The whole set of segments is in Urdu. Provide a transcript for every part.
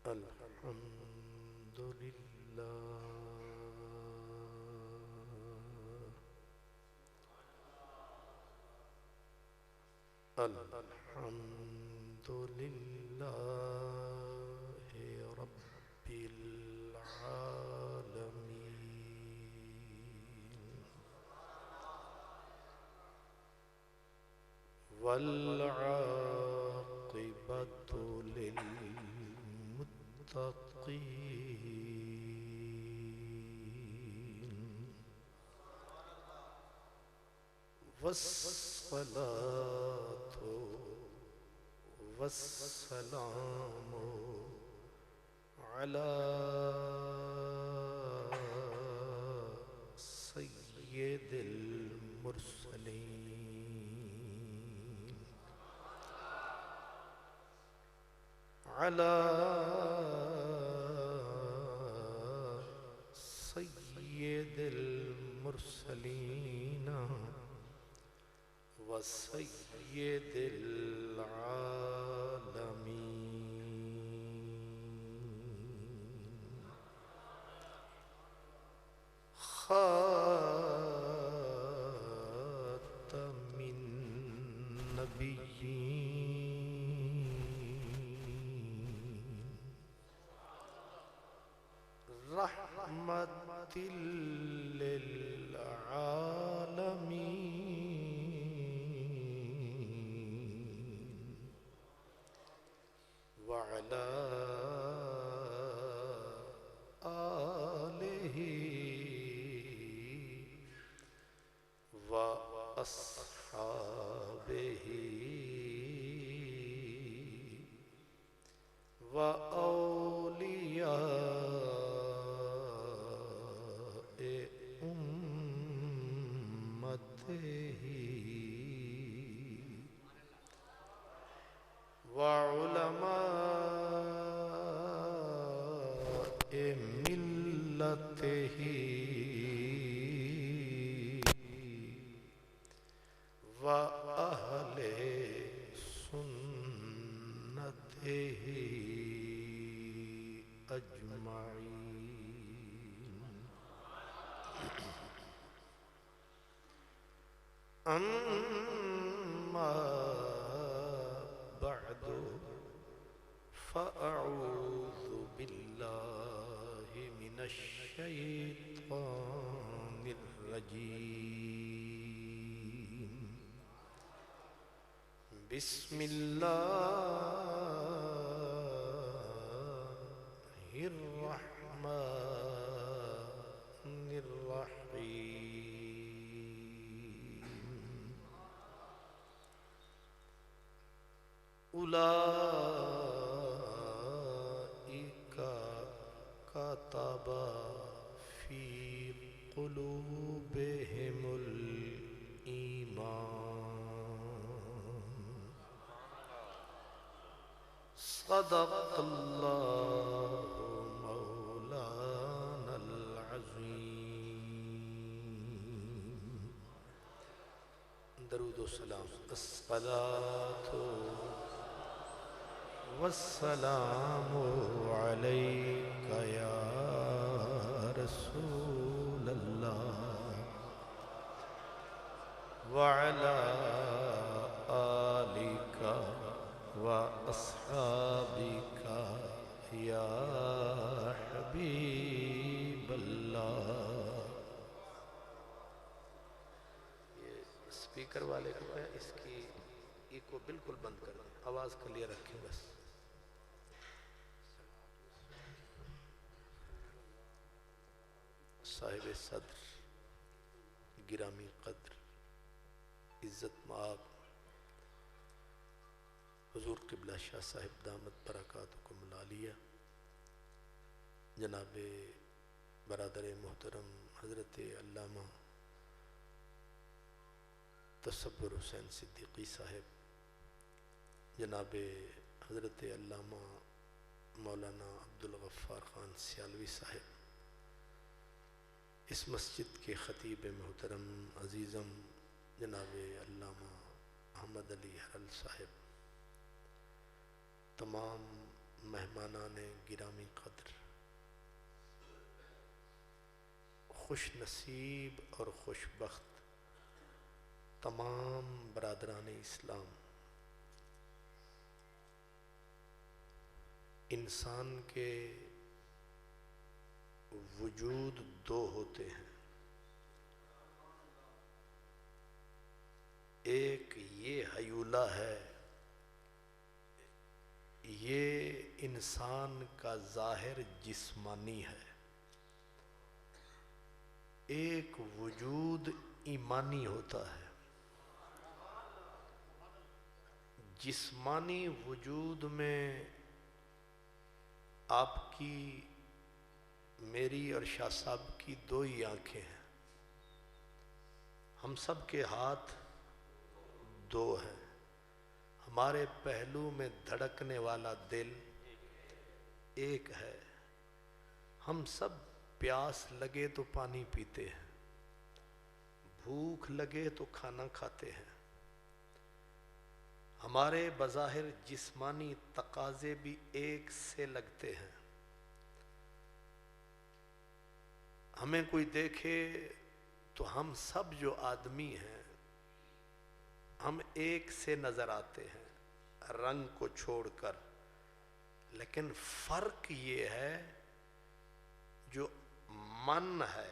الحمد لله الحمد لله رب العالمين والعاقبة للمتقين والصلاة والسلام على سيد المرسلين على سيد المرسلين وسيد العالمين خاتم النبيين رحمة للعالمين وعلى آله وأصحابه وأولياء أمته وعلماء ملته وأهل سنته أجمعين أما بعد فأعوذ بالله من الشيطان الرجيم بسم الله الرحمن الرحيم أولئك كتب في قلوبهم الإيمان صدق الله مولانا العظيم درود و سلام الصلاة والسلام عليك يا رسول الله وعلى آلك وأصحابك يا حبيب الله یہ سپیکر والے کو ہے اس کی ایکو بالکل بند کر دیں آواز کلیئر رکھیں بس صاحب صدر گرامی قدر عزت مآب حضور قبلہ شاہ صاحب دامت برکاتکم العالیہ جناب برادر محترم حضرت علامہ تصور حسین صدیقی صاحب جناب حضرت علامہ مولانا عبدالغفار خان سیالوی صاحب اس مسجد کے خطیب محترم عزیزم جناب علامہ احمد علی حرل صاحب تمام مہمانان گرامی قدر، خوش نصیب اور خوش بخت تمام برادران اسلام، انسان کے وجود دو ہوتے ہیں، ایک یہ حیولہ ہے، یہ انسان کا ظاہر جسمانی ہے، ایک وجود ایمانی ہوتا ہے۔ جسمانی وجود میں آپ کی، میری اور شاہ صاحب کی دو ہی آنکھیں ہیں، ہم سب کے ہاتھ دو ہیں، ہمارے پہلو میں دھڑکنے والا دل ایک ہے، ہم سب پیاس لگے تو پانی پیتے ہیں، بھوک لگے تو کھانا کھاتے ہیں، ہمارے بظاہر جسمانی تقاضے بھی ایک سے لگتے ہیں، ہمیں کوئی دیکھے تو ہم سب جو آدمی ہیں ہم ایک سے نظر آتے ہیں رنگ کو چھوڑ کر، لیکن فرق یہ ہے جو من ہے،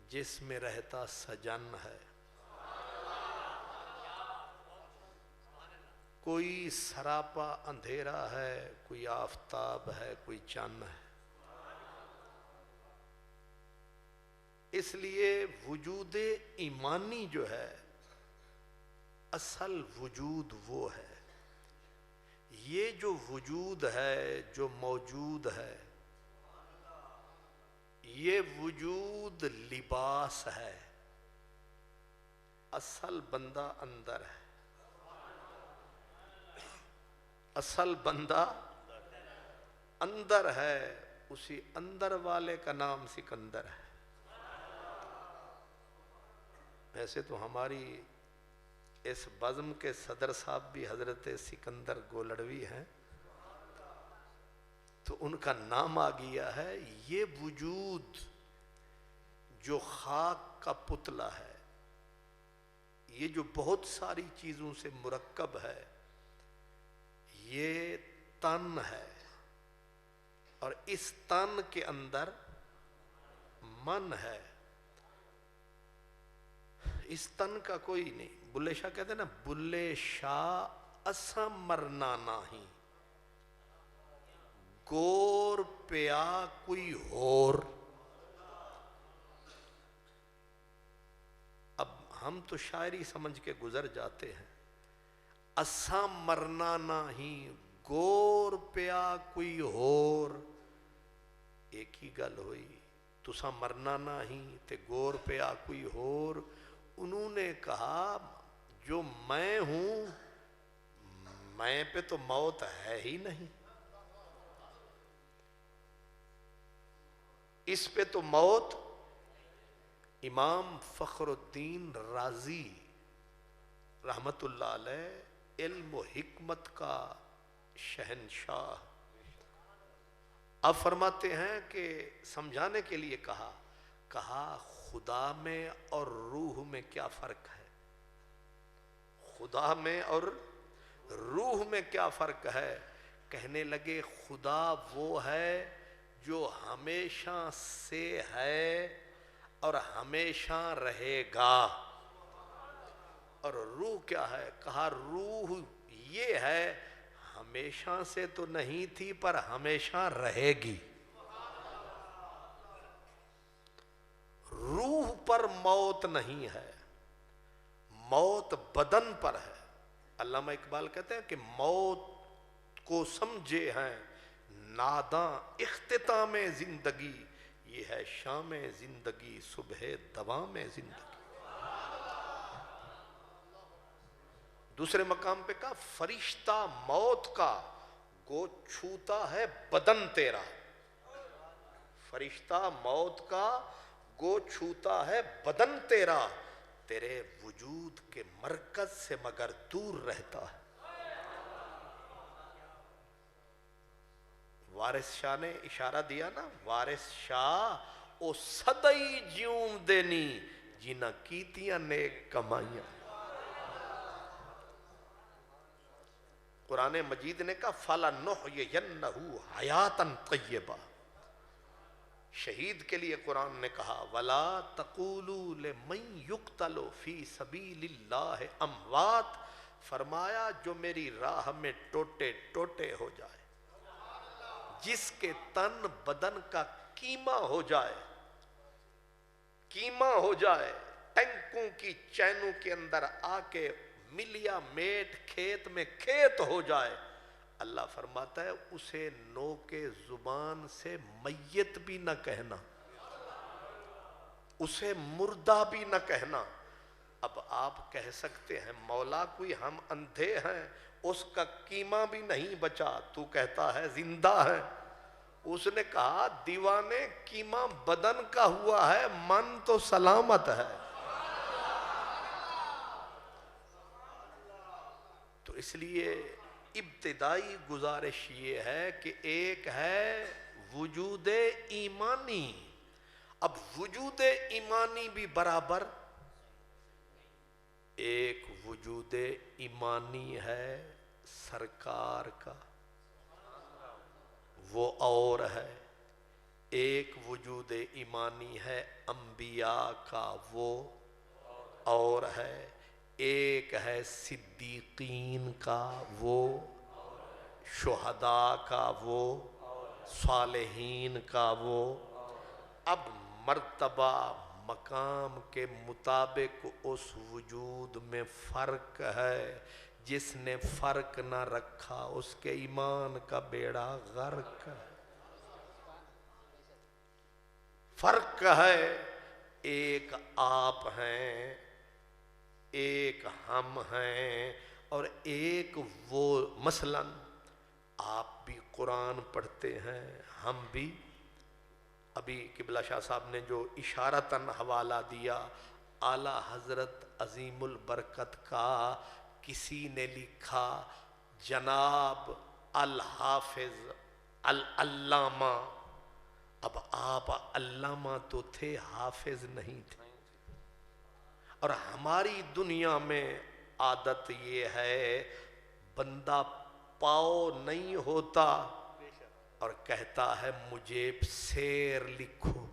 جس میں رہتا سجن ہے، کوئی سراپا اندھیرا ہے، کوئی آفتاب ہے، کوئی چاند ہے۔ اس لیے وجود ایمانی جو ہے، اصل وجود وہ ہے۔ یہ جو وجود ہے، جو موجود ہے، یہ وجود لباس ہے، اصل بندہ اندر ہے، اصل بندہ اندر ہے، اسی اندر والے کا نام سکندر ہے۔ ویسے تو ہماری اس بزم کے صدر صاحب بھی حضرت سکندر گولڑوی ہیں، تو ان کا نام آ گیا ہے۔ یہ وجود جو خاک کا پتلا ہے، یہ جو بہت ساری چیزوں سے مرکب ہے، یہ تن ہے، اور اس تن کے اندر من ہے۔ اس تن کا کوئی نہیں، بلے شاہ کہتے ہیں نا، بلے شاہ اساں مرنا نہیں، گور پیا کوئی اور۔ اب ہم تو شاعری سمجھ کے گزر جاتے ہیں، اساں مرنا نہیں گور پیا کوئی اور، ایک ہی گل ہوئی، تساں مرنا نہیں تے گور پیا کوئی اور۔ انہوں نے کہا جو میں ہوں، میں پہ تو موت ہے ہی نہیں، اس پہ تو موت۔ امام فخر الدین رازی رحمت اللہ علیہ، علم و حکمت کا شہنشاہ، آپ فرماتے ہیں کہ سمجھانے کے لیے کہا خدا میں اور روح میں کیا فرق ہے، خدا میں اور روح میں کیا فرق ہے؟ کہنے لگے خدا وہ ہے جو ہمیشہ سے ہے اور ہمیشہ رہے گا، اور روح کیا ہے؟ کہا روح یہ ہے ہمیشہ سے تو نہیں تھی پر ہمیشہ رہے گی۔ روح پر موت نہیں ہے، موت بدن پر ہے۔ علامہ اقبال کہتے ہیں کہ موت کو سمجھے ہیں ناداں اختتام زندگی، یہ ہے شام زندگی صبح دوام زندگی۔ دوسرے مقام پہ کہا فرشتہ موت کا گو چھوتا ہے بدن تیرا، فرشتہ موت کا گو چھوتا ہے بدن تیرا، تیرے وجود کے مرکز سے مگر دور رہتا ہے۔ وارث شاہ نے اشارہ دیا نا، وارث شاہ او سدائی جیون دینی جنہ کیتیاں نیک کمائیاں۔ قرآن مجید نے کہا فَلَنُحْيِيَنَّهُ حَيَاتًا طَيِّبَةً۔ شہید کے لیے قرآن نے کہا وَلَا تَقُولُوا لِمَن يُقْتَلُ فِي سَبِيلِ اللَّهِ أَمْوَاتٌ، فرمایا جو میری راہ میں ٹوٹے ٹوٹے ہو جائے، جس کے تن بدن کا کیما ہو جائے، کیما ہو جائے، ٹینکوں کی چینوں کے اندر آ کے ملیا میٹ کھیت میں کھیت ہو جائے، اللہ فرماتا ہے اسے نو کے زبان سے میت بھی نہ کہنا، اسے مردہ بھی نہ کہنا۔ اب آپ کہہ سکتے ہیں مولا کوئی ہم اندھے ہیں، اس کا کیما بھی نہیں بچا، تو کہتا ہے زندہ ہے۔ اس نے کہا دیوانے کیما بدن کا ہوا ہے، من تو سلامت ہے۔ تو اس لیے ابتدائی گزارش یہ ہے کہ ایک ہے وجود ایمانی، اب وجود ایمانی بھی برابر، ایک وجود ایمانی ہے سرکار کا وہ اور ہے، ایک وجود ایمانی ہے انبیاء کا وہ اور ہے، ایک ہے صدیقین کا وہ، شہداء کا وہ، صالحین کا وہ۔ اب مرتبہ مقام کے مطابق اس وجود میں فرق ہے، جس نے فرق نہ رکھا اس کے ایمان کا بیڑا غرق ہے۔ فرق ہے، ایک آپ ہیں، ایک ہم ہیں، اور ایک وہ، مثلاً آپ بھی قرآن پڑھتے ہیں، ہم بھی۔ ابھی قبلہ شاہ صاحب نے جو اشارتاً حوالہ دیا اعلیٰ حضرت عظیم البرکت کا، کسی نے لکھا جناب الحافظ العلامہ، اب آپ علامہ تو تھے، حافظ نہیں تھے۔ اور ہماری دنیا میں عادت یہ ہے بندہ پاؤ نہیں ہوتا اور کہتا ہے مجھے شعر لکھو،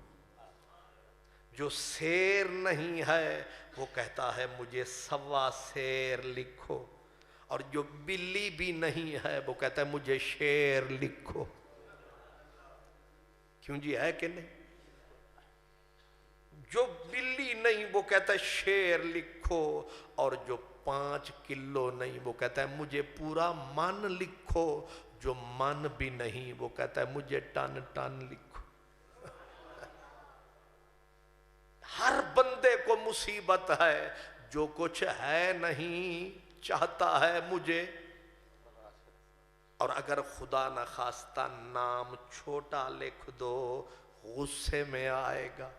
جو شعر نہیں ہے وہ کہتا ہے مجھے سوا شعر لکھو، اور جو بلی بھی نہیں ہے وہ کہتا ہے مجھے شعر لکھو۔ کیوں جی، ہے کہ نہیں؟ جو بلی نہیں وہ کہتا ہے شعر لکھو، اور جو 5 کلو نہیں وہ کہتا ہے مجھے پورا من لکھو، جو من بھی نہیں وہ کہتا ہے مجھے ٹن ٹن لکھو۔ ہر بندے کو مصیبت ہے، جو کچھ ہے نہیں چاہتا ہے مجھے، اور اگر خدا نہ خواستہ نام چھوٹا لکھ دو غصے میں آئے گا،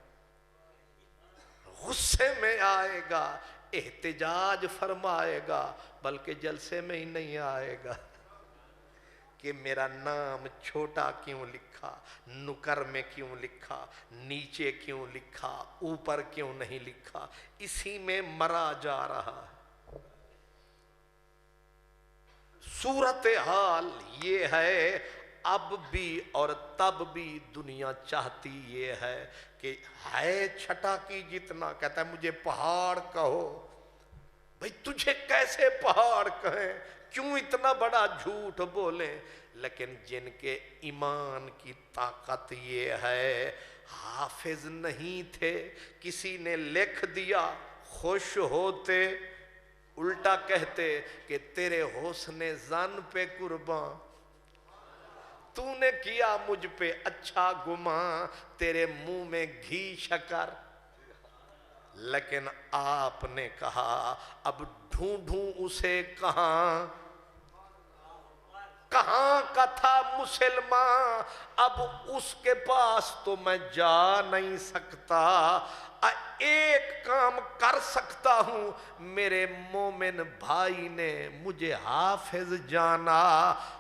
غصے میں آئے گا، احتجاج فرمائے گا، بلکہ جلسے میں ہی نہیں آئے گا کہ میرا نام چھوٹا کیوں لکھا، نکر میں کیوں لکھا، نیچے کیوں لکھا، اوپر کیوں نہیں لکھا، اسی میں مرا جا رہا ہے۔ صورتحال یہ ہے، اب بھی اور تب بھی دنیا چاہتی یہ ہے کہ ہے چھٹا کی جتنا، کہتا ہے مجھے پہاڑ کہو۔ بھئی تجھے کیسے پہاڑ کہیں، کیوں اتنا بڑا جھوٹ بولیں؟ لیکن جن کے ایمان کی طاقت یہ ہے، حافظ نہیں تھے، کسی نے لکھ دیا خوش ہوتے، الٹا کہتے کہ تیرے حسن ظن پہ قربان، تو نے کیا مجھ پہ اچھا گمان، تیرے منہ میں گھی شکر۔ لیکن آپ نے کہا اب ڈھونڈوں اسے کہاں، کہاں کا تھا مسلمان، اب اس کے پاس تو میں جا نہیں سکتا، ایک کام کر سکتا ہوں، میرے مومن بھائی نے مجھے حافظ جانا،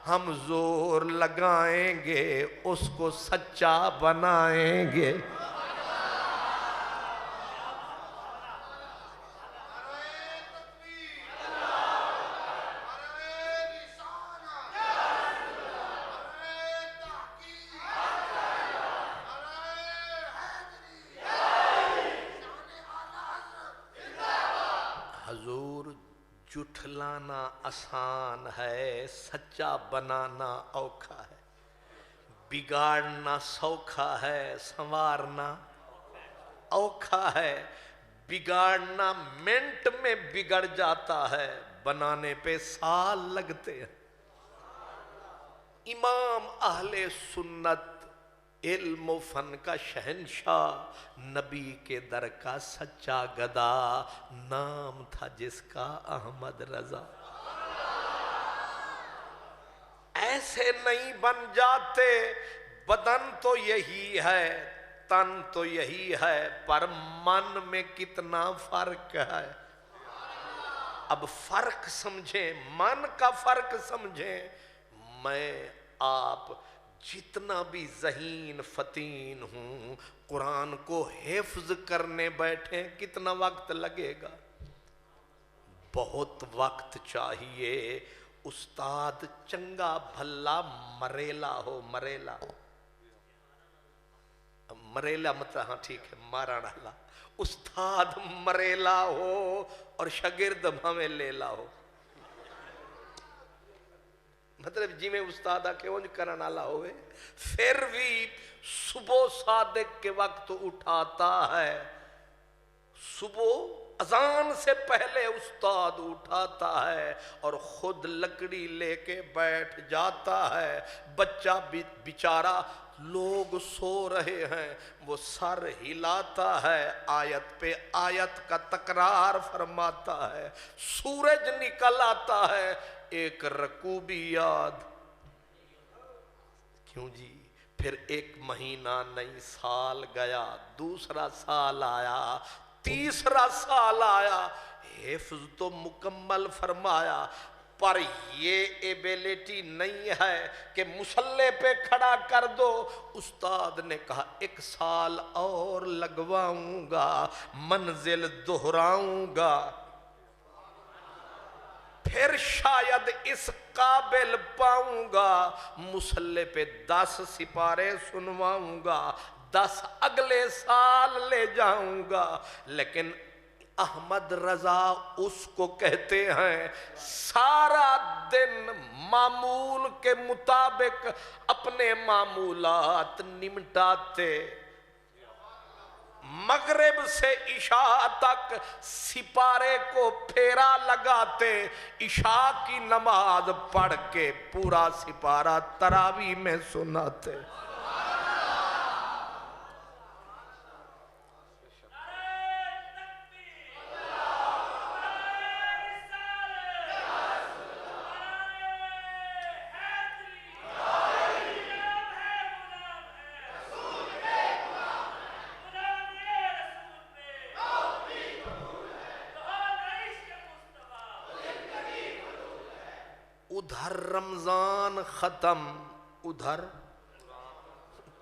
ہم زور لگائیں گے اس کو سچا بنائیں گے۔ حضور جھٹلانا آسان ہے، سچا بنانا اوکھا ہے، بگاڑنا سوکھا ہے، سنوارنا اوکھا ہے، بگاڑنا منٹ میں بگڑ جاتا ہے، بنانے پہ سال لگتے ہیں۔ امام اہل سنت، علم و فن کا شہنشاہ، نبی کے در کا سچا گدا، نام تھا جس کا احمد رضا۔ ایسے نہیں بن جاتے، بدن تو یہی ہے، تن تو یہی ہے، پر من میں کتنا فرق ہے۔ اب فرق سمجھیں، من کا فرق سمجھیں۔ میں آپ جتنا بھی ذہین فتین ہوں، قرآن کو حفظ کرنے بیٹھیں کتنا وقت لگے گا؟ بہت وقت چاہیے۔ استاد چنگا بھلا مریلا ہو، مریلا مریلا مطلب ہاں ٹھیک ہے، مارا ڈالا، استاد مریلا ہو اور شاگرد ہمیں لیلا ہو، مطلب جی میں استاد آ کے اونج کرن آلا ہوئے، پھر بھی صبح صادق کے وقت اٹھاتا ہے، صبح اذان سے پہلے استاد اٹھاتا ہے اور خود لکڑی لے کے بیٹھ جاتا ہے، بچہ بیچارہ لوگ سو رہے ہیں وہ سر ہلاتا ہے، آیت پہ آیت کا تکرار فرماتا ہے، سورج نکل آتا ہے، ایک رکوع بھی یاد، کیوں جی؟ پھر ایک مہینہ نئی سال گیا، دوسرا سال آیا، تیسرا سال آیا، حفظ تو مکمل فرمایا، پر یہ ایبیلٹی نہیں ہے کہ مصلی پہ کھڑا کر دو۔ استاد نے کہا 1 سال اور لگواؤں گا، منزل دہراؤں گا، پھر شاید اس قابل پاؤں گا، مصلی پہ 10 سپارے سنواؤں گا، 10 اگلے سال لے جاؤں گا۔ لیکن احمد رضا اس کو کہتے ہیں سارا دن معمول کے مطابق اپنے معمولات نمٹاتے، مغرب سے عشاء تک سپارے کو پھیرا لگاتے، عشاء کی نماز پڑھ کے پورا سپارہ تراویح میں سناتے۔ ادھر رمضان ختم، ادھر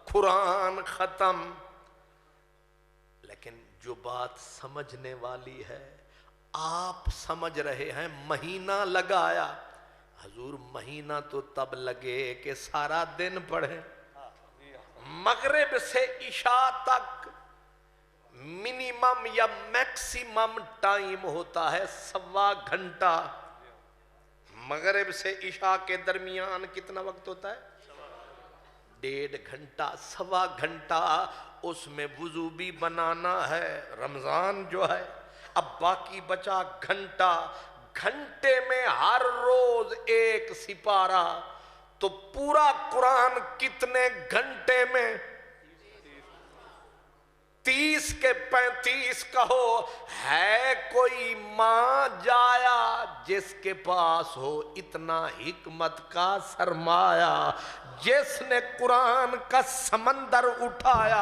قرآن ختم، لیکن جو بات سمجھنے والی ہے، آپ سمجھ رہے ہیں مہینہ لگایا، حضور مہینہ تو تب لگے کہ سارا دن پڑھیں، مغرب سے عشاء تک منیمم یا میکسیمم ٹائم ہوتا ہے 1.25 گھنٹہ، مغرب سے عشاء کے درمیان کتنا وقت ہوتا ہے؟ 1.5 گھنٹہ، 1.25 گھنٹہ، اس میں وضو بھی بنانا ہے، رمضان جو ہے، اب باقی بچا گھنٹہ، گھنٹے میں ہر روز 1 سپارہ، تو پورا قرآن کتنے گھنٹے میں؟ 30 کے 35 کہو، ہے کوئی ماں جایا جس کے پاس ہو اتنا حکمت کا سرمایہ، جس نے قرآن کا سمندر اٹھایا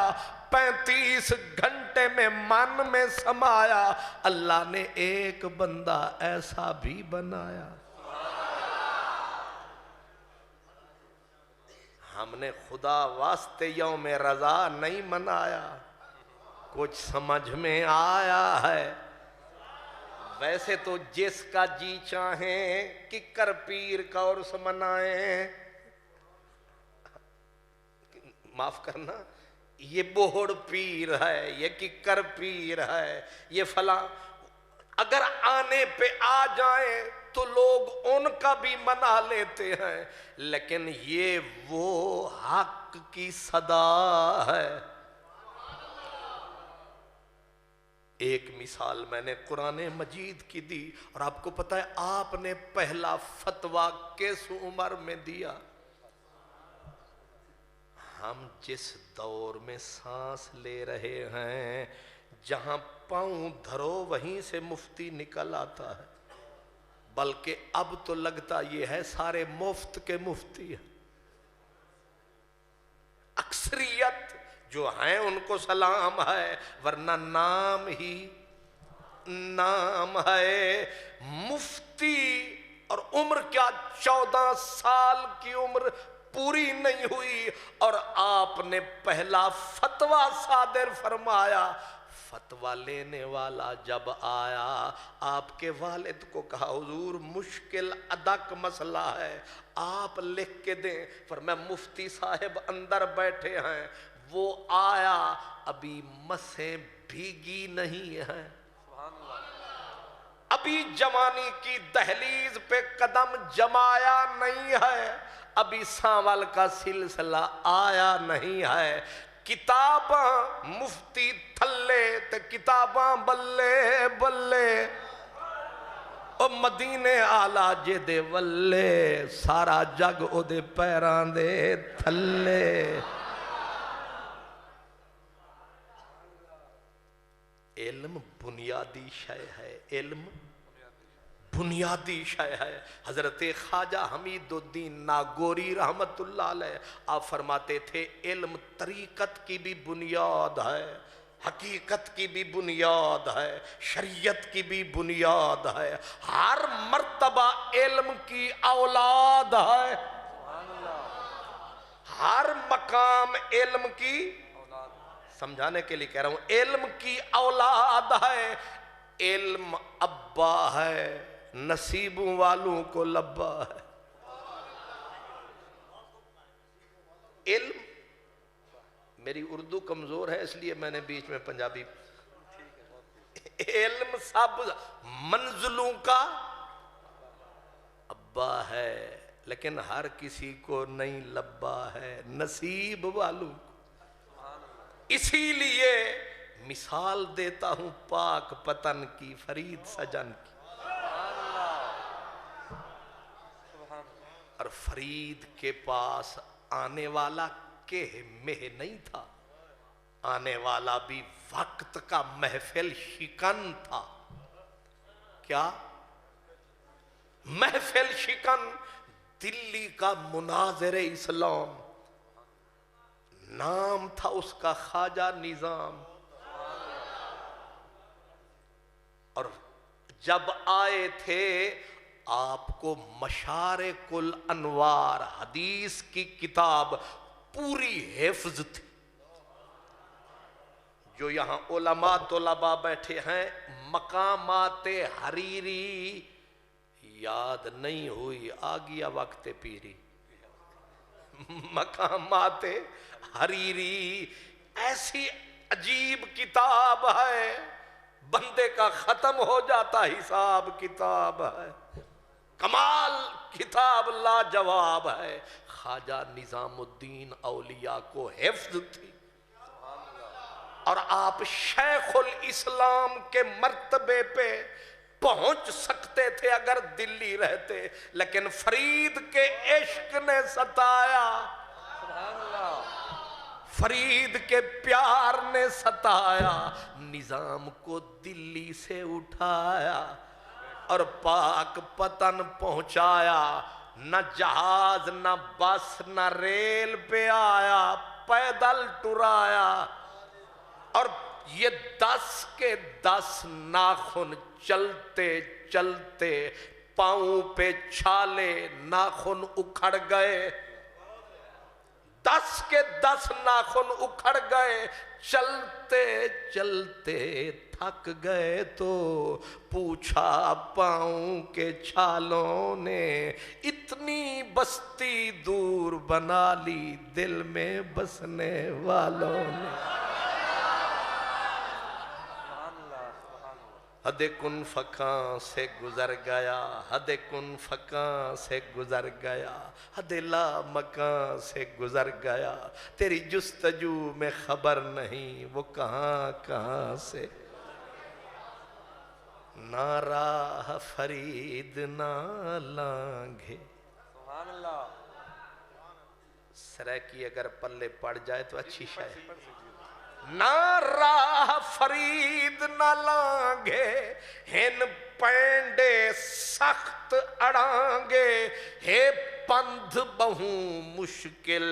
35 گھنٹے میں من میں سمایا، اللہ نے ایک بندہ ایسا بھی بنایا۔ ہم نے خدا واسطے یوم رضا نہیں منایا، کچھ سمجھ میں آیا ہے؟ ویسے تو جس کا جی چاہیں ککر پیر کا عرس منائیں، معاف کرنا، یہ بوہڑ پیر ہے، یہ ککر پیر ہے، یہ فلاں، اگر آنے پہ آ جائیں تو لوگ ان کا بھی منا لیتے ہیں، لیکن یہ وہ حق کی صدا ہے۔ ایک مثال میں نے قرآن مجید کی دی، اور آپ کو پتہ ہے آپ نے پہلا فتویٰ کس عمر میں دیا؟ ہم جس دور میں سانس لے رہے ہیں، جہاں پاؤں دھرو وہیں سے مفتی نکل آتا ہے، بلکہ اب تو لگتا یہ ہے سارے مفت کے مفتی ہیں۔ اکثریت جو ہیں ان کو سلام ہے، ورنہ نام ہی نام ہے مفتی، اور عمر کیا 14 سال کی عمر پوری نہیں ہوئی اور آپ نے پہلا فتویٰ صادر فرمایا۔ فتویٰ لینے والا جب آیا، آپ کے والد کو کہا حضور مشکل ادک مسئلہ ہے، آپ لکھ کے دیں۔ فرمایا مفتی صاحب اندر بیٹھے ہیں۔ وہ آیا، ابھی مسیں بھیگی نہیں ہیں، ابھی جوانی کی دہلیز پہ قدم جمایا نہیں ہے، ابھی سانول کا سلسلہ آیا نہیں ہے۔ کتاباں مفتی تھلے تے کتاباں بلے بلے، او مدینے آلہ جے دے ولے، سارا جگ او دے پیران دے تھلے۔ علم بنیادی شے ہے، علم بنیادی شے ہے۔ حضرت خواجہ حمید الدین ناگوری رحمت اللہ علیہ آپ فرماتے تھے علم طریقت کی بھی بنیاد ہے، حقیقت کی بھی بنیاد ہے، شریعت کی بھی بنیاد ہے، ہر مرتبہ علم کی اولاد ہے، ہر مقام علم کی، سمجھانے کے لیے کہہ رہا ہوں، علم کی اولاد ہے۔ علم ابا ہے، نصیبوں والوں کو لبا ہے۔ علم، میری اردو کمزور ہے اس لیے میں نے بیچ میں پنجابی، علم سب منزلوں کا ابا ہے، لیکن ہر کسی کو نہیں لبا ہے، نصیب والوں کو۔ اسی لیے مثال دیتا ہوں پاک پتن کی، فرید سجن کی، اور فرید کے پاس آنے والا کہ مہ نہیں تھا، آنے والا بھی وقت کا محفل شکن تھا۔ کیا محفل شکن؟ دلی کا مناظر اسلام، نام تھا اس کا خواجہ نظام، اور جب آئے تھے آپ کو مشارق الانوار حدیث کی کتاب پوری حفظ تھی۔ جو یہاں علماء طلباء بیٹھے ہیں، مقامات حریری یاد نہیں ہوئی، آ گیا وقت پیری، مقامات حریری ایسی عجیب کتاب ہے، بندے کا ختم ہو جاتا حساب کتاب ہے، کمال کتاب لاجواب ہے۔ خواجہ نظام الدین اولیاء کو حفظ تھی، اور آپ شیخ الاسلام کے مرتبے پہ پہنچ سکتے تھے اگر دلی رہتے، لیکن فرید کے عشق نے ستایا، فرید کے پیار نے ستایا، نظام کو دلی سے اٹھایا اور پاک پتن پہنچایا، نہ جہاز نہ بس نہ ریل پہ آیا، پیدل ٹرایا، اور یہ 10 کے 10 ناخن چلتے چلتے پاؤں پہ چھالے ناخن اکھڑ گئے، 10 کے 10 ناخن اکھڑ گئے، چلتے چلتے تھک گئے تو پوچھا پاؤں کے چھالوں نے، اتنی بستی دور بنا لی دل میں بسنے والوں نے۔ حد کن فکاں سے گزر گیا، حد کن فکاں سے گزر گیا، حد لا مکاں سے گزر گیا، تیری جستجو میں خبر نہیں وہ کہاں کہاں سے، نہ راہ فرید نہ لانگھے۔ سبحان اللہ۔ سرائکی اگر پلے پڑ جائے تو اچھی شاید، نہ راہ فرید نہ لانگے، ہن پینڈے سخت اڑانگے، ہے پندھ بہوں مشکل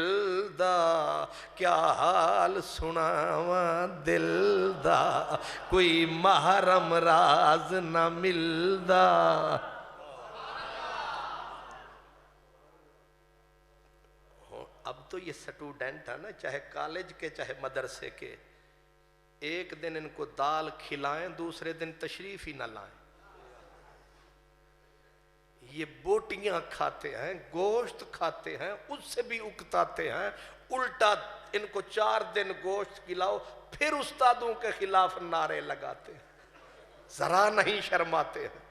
دا، کیا حال سناواں دل دا، کوئی محرم راز نہ ملدا۔ اب تو یہ سٹوڈنٹ ہے نا، چاہے کالج کے چاہے مدرسے کے، ایک دن ان کو دال کھلائیں دوسرے دن تشریف ہی نہ لائیں، یہ بوٹیاں کھاتے ہیں، گوشت کھاتے ہیں، اس سے بھی اکتاتے ہیں، الٹا ان کو 4 دن گوشت کھلاؤ پھر استادوں کے خلاف نعرے لگاتے ہیں، ذرا نہیں شرماتے ہیں۔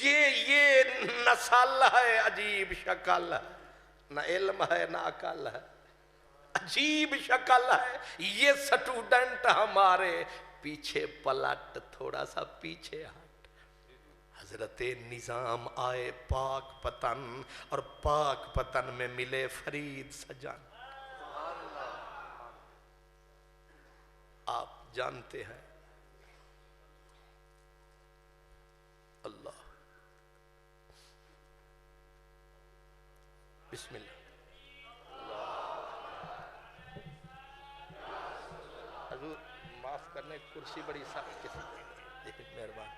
یہ نسل ہے، عجیب شکل ہے، نہ علم ہے نہ عقل ہے، عجیب شکل ہے یہ سٹوڈنٹ ہمارے، پیچھے پلٹ تھوڑا سا پیچھے ہٹ۔ حضرت نظام آئے پاک پتن، اور پاک پتن میں ملے فرید سجن۔ آپ جانتے ہیں اللہ، بسم اللہ، حضور معاف کرنے، کرسی بڑی سخت قسم کی، مہربان۔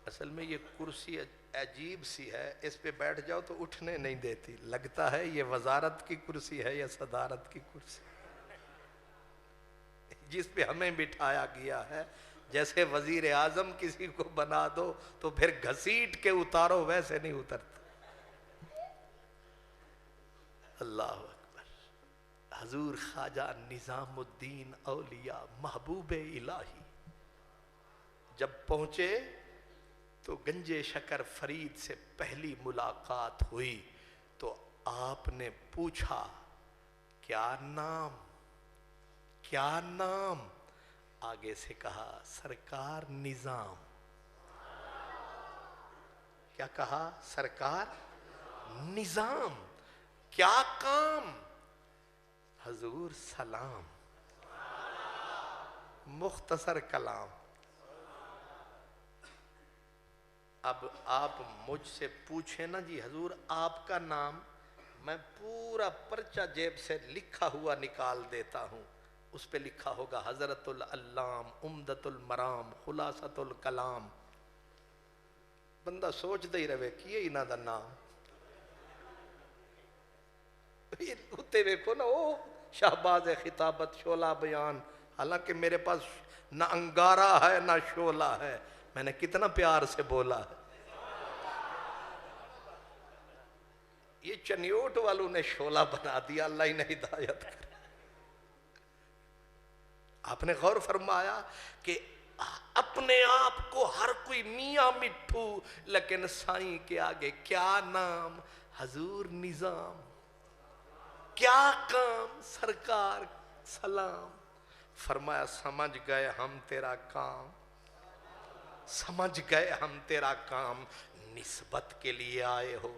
اصل میں یہ کرسی عجیب سی ہے، اس پہ بیٹھ جاؤ تو اٹھنے نہیں دیتی، لگتا ہے یہ وزارت کی کرسی ہے یا صدارت کی کرسی، جس پہ ہمیں بٹھایا گیا ہے، جیسے وزیر اعظم کسی کو بنا دو تو پھر گھسیٹ کے اتارو، ویسے نہیں اترتا۔ اللہ اکبر۔ حضور خواجہ نظام الدین اولیاء محبوب الہی جب پہنچے تو گنجے شکر فرید سے پہلی ملاقات ہوئی تو آپ نے پوچھا کیا نام، کیا نام؟ آگے سے کہا سرکار نظام۔ کیا کہا؟ سرکار نظام۔ کیا کام؟ حضور سلام۔ مختصر کلام۔ اب آپ مجھ سے پوچھیں نا جی حضور آپ کا نام، میں پورا پرچہ جیب سے لکھا ہوا نکال دیتا ہوں، اس پہ لکھا ہوگا حضرت العلام عمدۃ المرام خلاصۃ الکلام، بندہ سوچ دے ہی رہے کیے ہی نہ دا نام ہوتے ویکھو نا، او شہباز خطابت شعلہ بیان، حالانکہ میرے پاس نہ انگارہ ہے نہ شعلہ ہے، میں نے کتنا پیار سے بولا ہے۔ یہ چنیوٹ والوں نے شعلہ بنا دیا، اللہ ہی نے ہدایت کر۔ آپ نے غور فرمایا کہ اپنے آپ کو ہر کوئی میاں مٹھو، لیکن سائیں کے آگے کیا نام؟ حضور نظام۔ کیا کام؟ سرکار سلام۔ فرمایا سمجھ گئے ہم تیرا کام، سمجھ گئے ہم تیرا کام، نسبت کے لیے آئے ہو،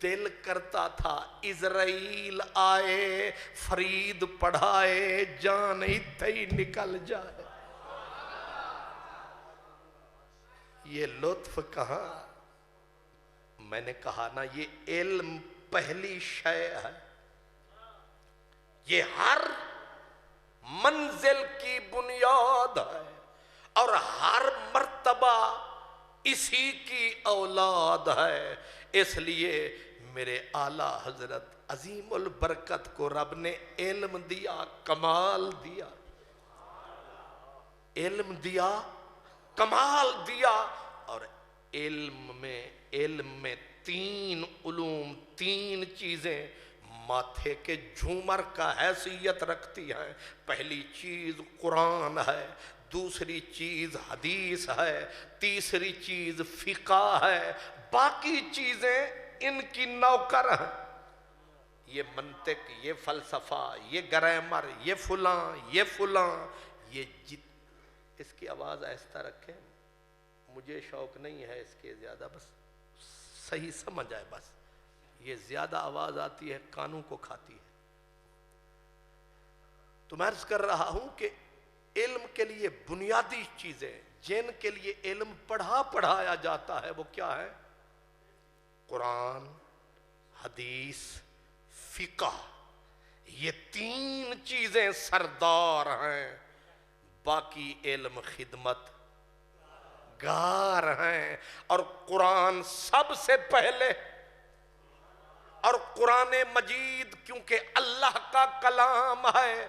دل کرتا تھا اسرائیل آئے فرید پڑھائے جان اتھے ہی نکل جائے. یہ لطف کہاں؟ میں نے کہا نا یہ علم پہلی شے ہے. یہ ہر منزل کی بنیاد ہے اور ہر مرتبہ اسی کی اولاد ہے. اس لیے میرے اعلیٰ حضرت عظیم البرکت کو رب نے علم دیا، کمال دیا، علم دیا، کمال دیا. اور علم میں تین علوم، تین چیزیں ماتھے کے جھومر کا حیثیت رکھتی ہیں. پہلی چیز قرآن ہے، دوسری چیز حدیث ہے، تیسری چیز فقہ ہے. باقی چیزیں ان کی نوکر ہیں. یہ منطق، یہ فلسفہ، یہ گرامر، یہ فلاں، یہ فلاں، اس کی آواز آہستہ رکھیں، مجھے شوق نہیں ہے اس کے زیادہ، بس صحیح سمجھ آئے. بس یہ زیادہ آواز آتی ہے کانوں کو کھاتی ہے. تو میں عرض کر رہا ہوں کہ علم کے لیے بنیادی چیزیں جن کے لیے علم پڑھایا جاتا ہے وہ کیا ہے؟ قرآن، حدیث، فقہ. یہ تین چیزیں سردار ہیں، باقی علم خدمت گار ہیں. اور قرآن سب سے پہلے، اور قرآن مجید کیونکہ اللہ کا کلام ہے.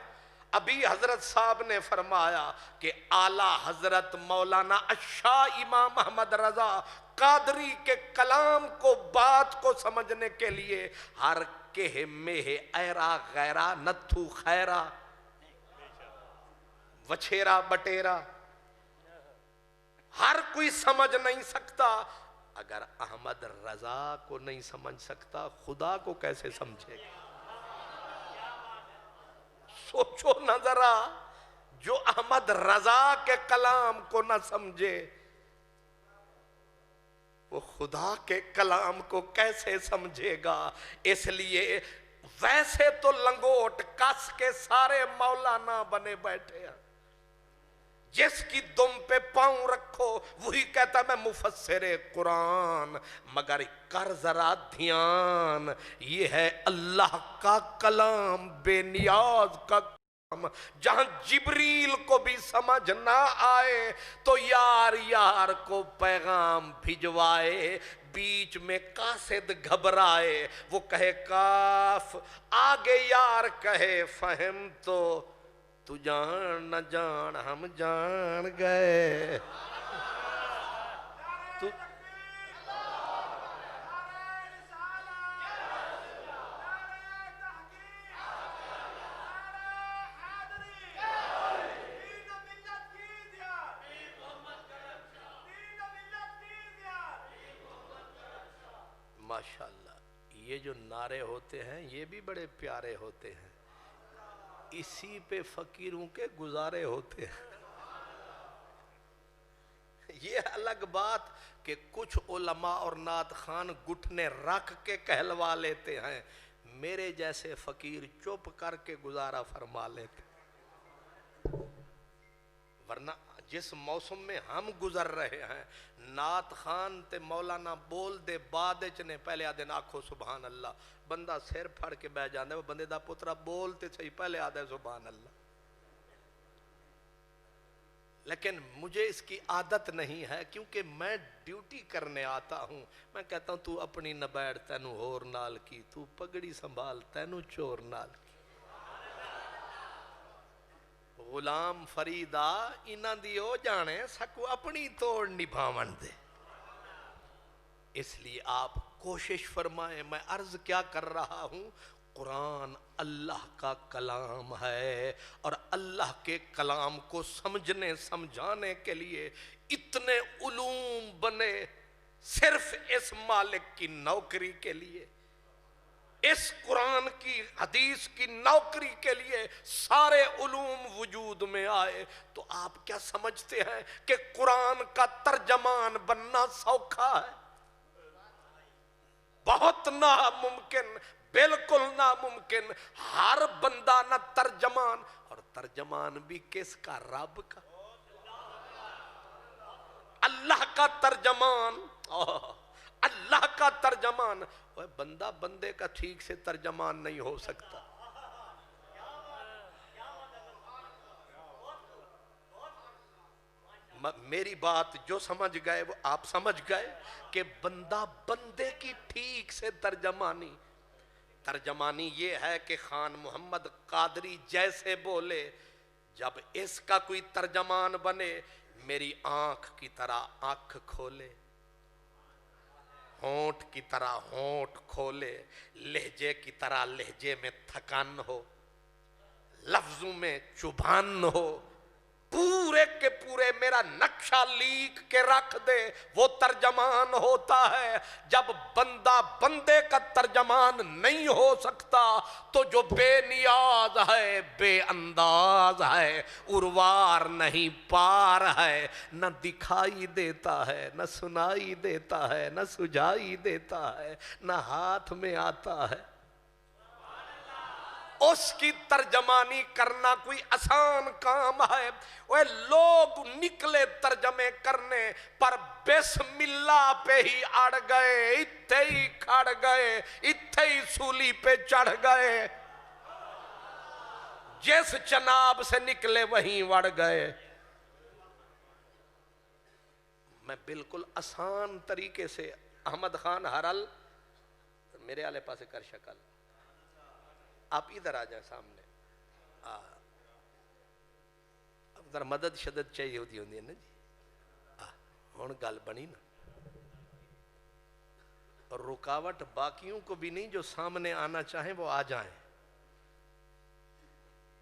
ابھی حضرت صاحب نے فرمایا کہ اعلیٰ حضرت مولانا الشاہ امام احمد رضا قادری کے کلام کو، بات کو سمجھنے کے لیے ہر کہ میں ایرا غیرہ نتھو خیرہ وچھیرا بٹیرا ہر کوئی سمجھ نہیں سکتا. اگر احمد رضا کو نہیں سمجھ سکتا خدا کو کیسے سمجھے گا؟ سوچو نہ ذرا، جو احمد رضا کے کلام کو نہ سمجھے وہ خدا کے کلام کو کیسے سمجھے گا؟ اس لیے ویسے تو لنگوٹ کس کے سارے مولانا بنے بیٹھے ہیں. جس کی دم پہ پاؤں رکھو وہی کہتا میں مفسر قرآن. مگر کر ذرا دھیان، یہ ہے اللہ کا کلام، بے نیاز کا کلام. جہاں جبریل کو بھی سمجھ نہ آئے تو یار یار کو پیغام بھجوائے. بیچ میں قاصد گھبرائے، وہ کہے کاف، آگے یار کہے فہم. تو جان نہ جان ہم جان گئے. ماشاءاللہ یہ جو نعرے ہوتے ہیں یہ بھی بڑے پیارے ہوتے ہیں، اسی پہ فقیروں کے گزارے ہوتے ہیں. یہ الگ بات کہ کچھ علماء اور نعت خان گھٹنے رکھ کے کہلوا لیتے ہیں، میرے جیسے فقیر چپ کر کے گزارا فرما لیتے. ورنہ جس موسم میں ہم گزر رہے ہیں، نعت خان تے مولانا بول دے بعد چنے پہلے آدھے آکھو سبحان اللہ. بندہ سر پھڑ کے بہ جاندے، وہ بندے دا پترا بولتے صحیح پہلے آدھے سبحان اللہ. لیکن مجھے اس کی عادت نہیں ہے کیونکہ میں ڈیوٹی کرنے آتا ہوں. میں کہتا ہوں تو اپنی نبیڑ تینو ہور نال کی، تو پگڑی سنبھال تینو چور نال کی. غلام فریدا انہاں دی او جانے سکو اپنی توڑ نبھاون دے. اس لیے آپ کوشش فرمائیں. میں عرض کیا کر رہا ہوں؟ قرآن اللہ کا کلام ہے اور اللہ کے کلام کو سمجھنے سمجھانے کے لیے اتنے علوم بنے صرف اس مالک کی نوکری کے لیے، اس قرآن کی حدیث کی نوکری کے لیے سارے علوم وجود میں آئے. تو آپ کیا سمجھتے ہیں کہ قرآن کا ترجمان بننا سوکھا ہے؟ بہت ناممکن، بالکل ناممکن. ہر بندہ نہ ترجمان، اور ترجمان بھی کس کا؟ رب کا، اللہ کا ترجمان. اللہ کا ترجمان. بندہ بندے کا ٹھیک سے ترجمان نہیں ہو سکتا. میری بات جو سمجھ گئے وہ آپ سمجھ گئے کہ بندہ بندے کی ٹھیک سے ترجمانی. ترجمانی یہ ہے کہ خان محمد قادری جیسے بولے، جب اس کا کوئی ترجمان بنے، میری آنکھ کی طرح آنکھ کھولے، ہونٹ کی طرح ہونٹ کھولے، لہجے کی طرح لہجے میں تھکان ہو، لفظوں میں چبھان ہو، پورے کے پورے میرا نقشہ لیک کے رکھ دے، وہ ترجمان ہوتا ہے. جب بندہ بندے کا ترجمان نہیں ہو سکتا تو جو بے نیاز ہے، بے انداز ہے، اروار نہیں پار ہے، نہ دکھائی دیتا ہے، نہ سنائی دیتا ہے، نہ سجائی دیتا ہے، نہ ہاتھ میں آتا ہے. اس کی ترجمانی کرنا کوئی آسان کام ہے. وہ لوگ نکلے ترجمے کرنے پر بسم اللہ پہ ہی اڑ گئے، اتھے ہی کھڑ گئے، اتھے ہی سولی پہ چڑھ گئے. جس چناب سے نکلے وہیں وڑ گئے. میں بالکل آسان طریقے سے احمد خان ہرل میرے آلے پاسے کر شکل، آپ ادھر آ جائیں سامنے. اب ذرا مدد شدت چاہیے ہوتی ہے نا جی. ہون گل بنی نا. اور رکاوٹ باقیوں کو بھی نہیں، جو سامنے آنا چاہیں وہ آ جائیں.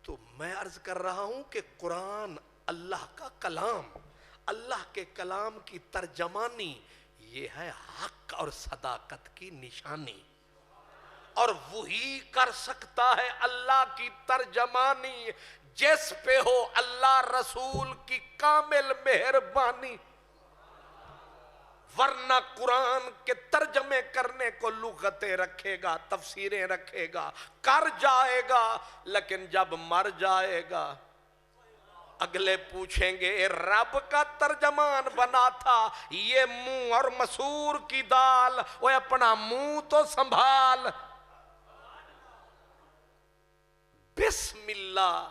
تو میں عرض کر رہا ہوں کہ قرآن اللہ کا کلام، اللہ کے کلام کی ترجمانی، یہ ہے حق اور صداقت کی نشانی. اور وہی کر سکتا ہے اللہ کی ترجمانی جس پہ ہو اللہ رسول کی کامل مہربانی. ورنہ قرآن کے ترجمے کرنے کو لغتیں رکھے گا، تفسیریں رکھے گا، کر جائے گا، لیکن جب مر جائے گا اگلے پوچھیں گے رب کا ترجمان بنا تھا، یہ منہ اور مسور کی دال، وہ اپنا منہ تو سنبھال. بسم اللہ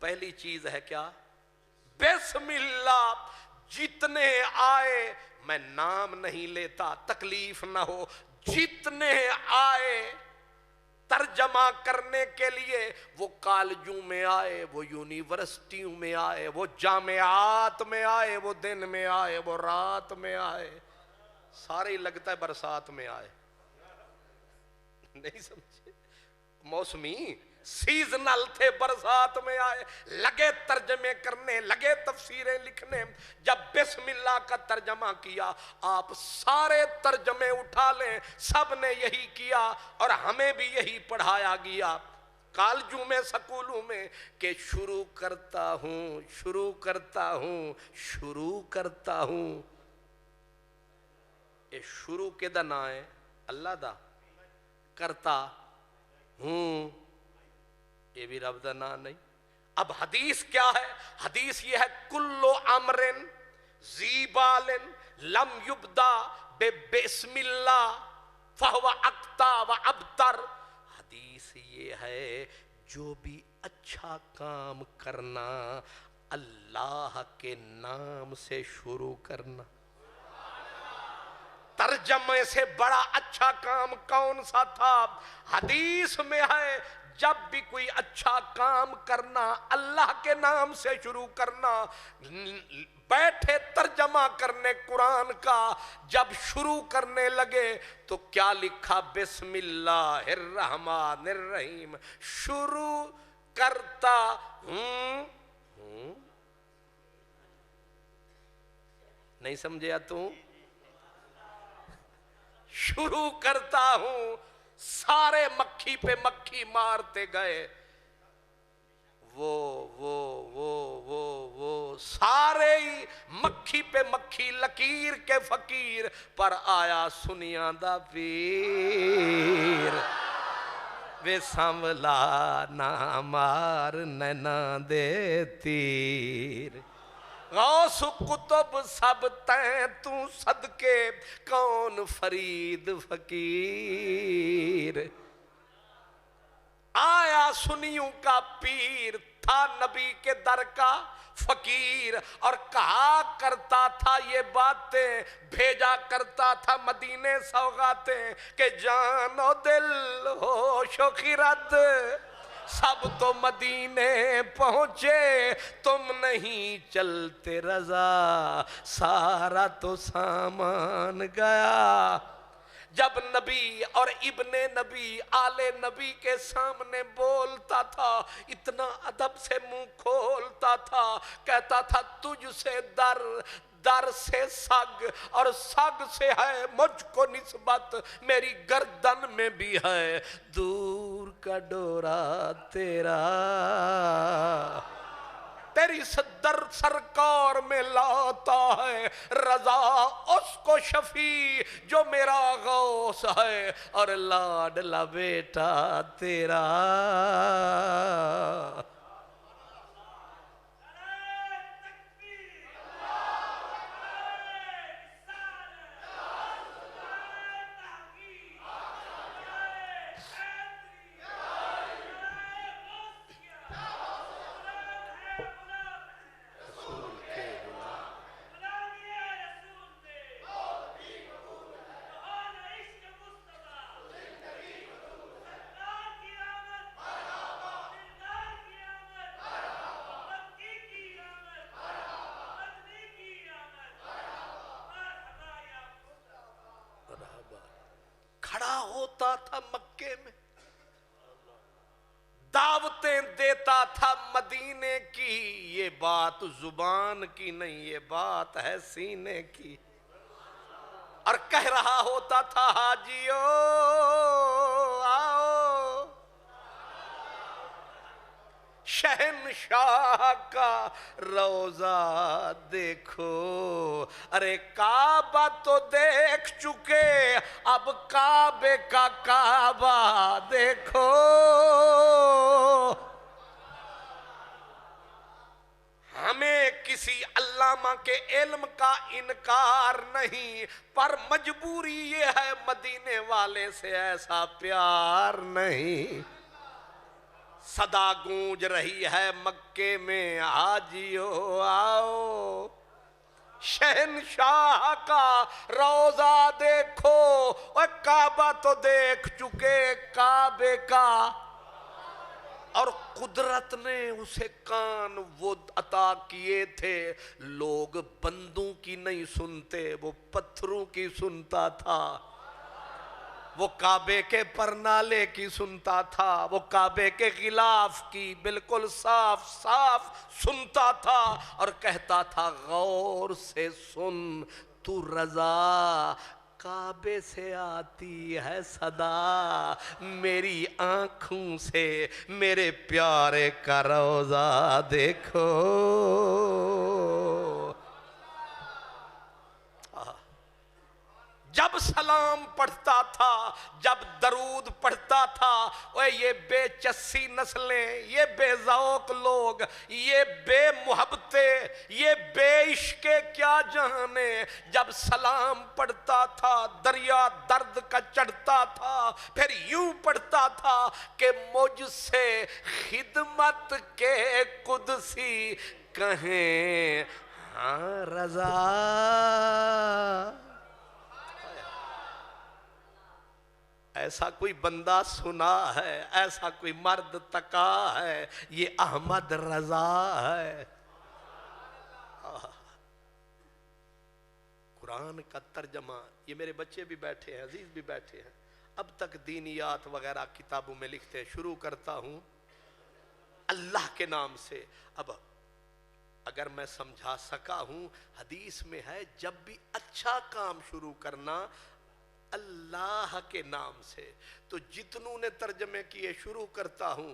پہلی چیز ہے. کیا؟ بسم اللہ. جتنے آئے، میں نام نہیں لیتا تکلیف نہ ہو، جتنے آئے ترجمہ کرنے کے لیے، وہ کالجوں میں آئے، وہ یونیورسٹیوں میں آئے، وہ جامعات میں آئے، وہ دن میں آئے، وہ رات میں آئے، سارے لگتا ہے برسات میں آئے. نہیں سمجھے؟ موسمی سیزنل تھے، برسات میں آئے، لگے ترجمے کرنے، لگے تفسیریں لکھنے. جب بسم اللہ کا ترجمہ کیا، آپ سارے ترجمے اٹھا لیں، سب نے یہی کیا اور ہمیں بھی یہی پڑھایا گیا کالجوں میں، سکولوں میں، کہ شروع کرتا ہوں، شروع کرتا ہوں، شروع کرتا ہوں. یہ شروع کے دا نہ ہے اللہ دا، کرتا ہوں یہ بھی رب دا نام نہیں. اب حدیث کیا ہے؟ حدیث یہ ہے کلو امرن ذی بال لم یبدا بسم اللہ فہو اقتا و ابتر. حدیث یہ ہے جو بھی اچھا کام کرنا اللہ کے نام سے شروع کرنا. ترجمے سے بڑا اچھا کام کون سا تھا؟ حدیث میں ہے جب بھی کوئی اچھا کام کرنا اللہ کے نام سے شروع کرنا. بیٹھے ترجمہ کرنے قرآن کا، جب شروع کرنے لگے تو کیا لکھا؟ بسم اللہ الرحمن الرحیم. شروع کرتا ہوں. نہیں سمجھے تو؟ شروع کرتا ہوں. سارے مکھی پہ مکھی مارتے گئے. وہ سارے ہی مکھی پہ مکھی لکیر کے فقیر پر آیا سنیاں دا پیر وے سنبھلا نہ مار نینا دے تیر غوث کتب سب تیں تو صدقے کون فرید فقیر آیا سنیوں کا پیر تھا نبی کے در کا فقیر اور کہا کرتا تھا یہ باتیں بھیجا کرتا تھا مدینے سوغاتیں کہ جان و دل ہوش و خرد سب تو مدینے پہنچے تم نہیں چلتے رضا سارا تو سامان گیا جب نبی اور ابن نبی آل نبی کے سامنے بولتا تھا اتنا ادب سے منہ کھولتا تھا کہتا تھا تجھ سے در سے سگ اور سگ سے ہے مجھ کو نسبت میری گردن میں بھی ہے دور کا ڈورا تیرا تیری صدر سرکار میں لاتا ہے رضا اس کو شفیع جو میرا غوث ہے اور لاڈلا بیٹا تیرا کھڑا ہوتا تھا مکے میں دعوتیں دیتا تھا مدینے کی یہ بات زبان کی نہیں یہ بات ہے سینے کی اور کہہ رہا ہوتا تھا حاجیو آؤ شہنشاہ کا روضہ دیکھو ارے کعبہ تو دیکھ چکے اب کعبے کا کعبہ دیکھو ہمیں کسی علامہ کے علم کا انکار نہیں پر مجبوری یہ ہے مدینے والے سے ایسا پیار نہیں صدا گونج رہی ہے مکے میں حاجیو آؤ شہنشاہ کا روضہ دیکھو اور کعبہ تو دیکھ چکے کعبے کا اور قدرت نے اسے کان وہ عطا کیے تھے لوگ بندوں کی نہیں سنتے وہ پتھروں کی سنتا تھا وہ کعبے کے پرنالے کی سنتا تھا وہ کعبے کے غلاف کی بالکل صاف صاف سنتا تھا اور کہتا تھا غور سے سن تو رضا کعبے سے آتی ہے صدا میری آنکھوں سے میرے پیارے کا روضہ دیکھو جب سلام پڑھتا تھا جب درود پڑھتا تھا یہ بے چسی نسلیں یہ بے ذوق لوگ یہ بے محبتیں یہ بے عشق کیا جانے جب سلام پڑھتا تھا دریا درد کا چڑھتا تھا پھر یوں پڑھتا تھا کہ مجھ سے خدمت کے قدسی کہیں ہاں رضا ایسا کوئی بندہ سنا ہے ایسا کوئی مرد تکا ہے یہ احمد رضا ہے قرآن کا ترجمہ یہ میرے بچے بھی بیٹھے ہیں عزیز بھی بیٹھے ہیں اب تک دینیات وغیرہ کتابوں میں لکھتے ہیں شروع کرتا ہوں اللہ کے نام سے اب اگر میں سمجھا سکا ہوں حدیث میں ہے جب بھی اچھا کام شروع کرنا اللہ کے نام سے تو جتنوں نے ترجمے کیے شروع کرتا ہوں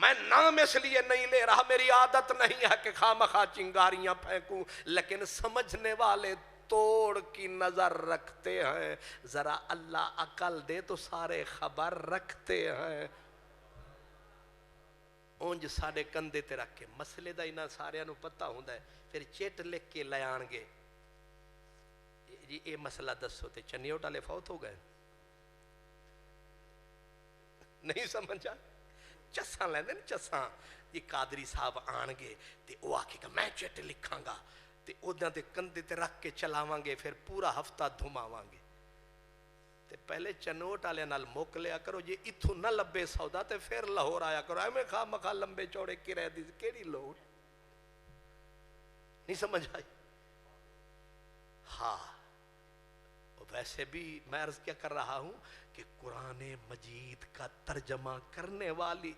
میں نام اس لیے نہیں لے رہا، میری عادت نہیں ہے کہ خواہ چنگاریاں پھینکوں، لیکن سمجھنے والے توڑ کی نظر رکھتے ہیں، ذرا اللہ عقل دے تو سارے خبر رکھتے ہیں۔ اونج ساڑے کندے تے رکھ کے مسئلے دا انہاں سارے انہوں پتہ ہوندہ ہے، پھر چیٹ لکھ کے لے آنگے جی اے مسئلہ دسو تے چنیو ڈالے فوت ہو گئے، نہیں سمجھا؟ چساں لیندے نا چساں، یہ قادری صاحب آنگے تے او آکے گا میں چیٹ لکھاں گا تے او دے کندے تے رکھ کے چلاوانگے، پھر پورا ہفتہ دھماوانگے۔ تے پہلے چنوٹ آلے نال موک لیا کرو، یہ اتھو نہ لبے سودا تے پھر لاہور آیا کرو، اے میں خواہ مخواہ لمبے چوڑے کی رہ دی کیڑی لوڑ، نہیں سمجھ آئی؟ ہاں ویسے بھی میں عرض کیا کر رہا ہوں کہ قرآن مجید کا ترجمہ کرنے والی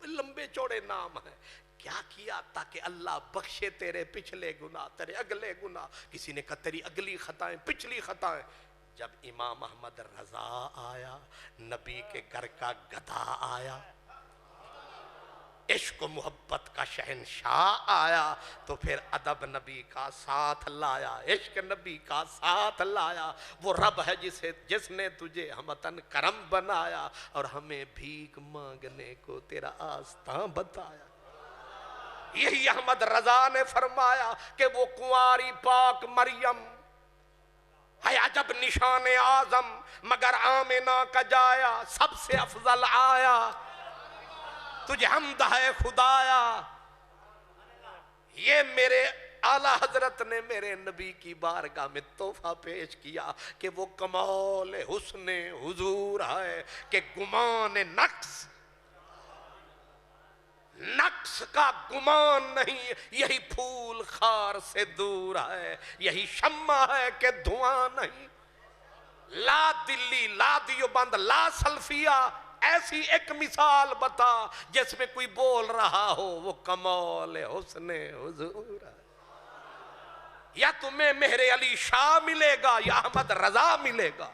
لمبے چوڑے نام ہیں، کیا کیا تاکہ اللہ بخشے تیرے پچھلے گناہ، تیرے اگلے گناہ، کسی نے کہا تیری اگلی خطائیں پچھلی خطائیں۔ جب امام احمد رضا آیا، نبی کے گھر کا گدھا آیا، عشق و محبت کا شہنشاہ آیا، تو پھر ادب نبی کا ساتھ لایا، عشق نبی کا ساتھ لایا۔ وہ رب ہے جس نے تجھے ہمتن کرم بنایا اور ہمیں بھیک مانگنے کو تیرا آستاں بتایا۔ یہی احمد رضا نے فرمایا کہ وہ کنواری پاک مریم ہے عجب نشان اعظم، مگر آمنہ کا جایا سب سے افضل آیا، تجھے حمد ہے خدایا۔ یہ میرے اعلیٰ حضرت نے میرے نبی کی بارگاہ میں تحفہ پیش کیا کہ وہ کمال حسن حضور ہے کہ گمان نقص کا گمان نہیں، یہی پھول خار سے دور ہے، یہی شمع ہے کہ دھواں نہیں۔ لا دلی لا دیوبند لا سلفیہ، ایسی ایک مثال بتا جس میں کوئی بول رہا ہو وہ کمال حسن حضور ہے۔ یا تمہیں مہر علی شاہ ملے گا یا احمد رضا ملے گا۔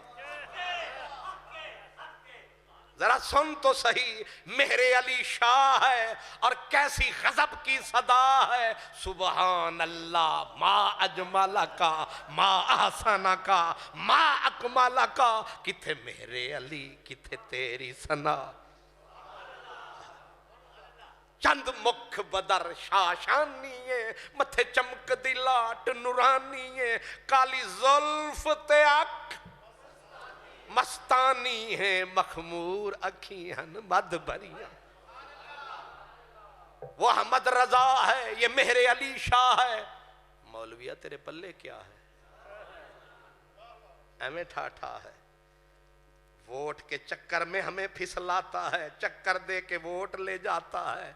ذرا سن تو صحیح، مہر علی شاہ ہے اور کیسی غضب کی صدا ہے، سبحان اللہ ما اجمل کا ما احسن کا ما اکمل کا، کتھے مہر علی کتھے تیری ثنا، چند مکھ بدر شاشانی متھے چمک دی لاٹ نورانی، کالی زلف تے اک مستانی ہیں، مخمور اکھیاں مد بھریاں۔ وہ احمد رضا ہے، یہ مہر علی شاہ ہے۔ مولویہ تیرے پلے کیا ہے؟ ایمیں ٹھاٹھا ہے، ووٹ کے چکر میں ہمیں پھسلاتا ہے، چکر دے کے ووٹ لے جاتا ہے۔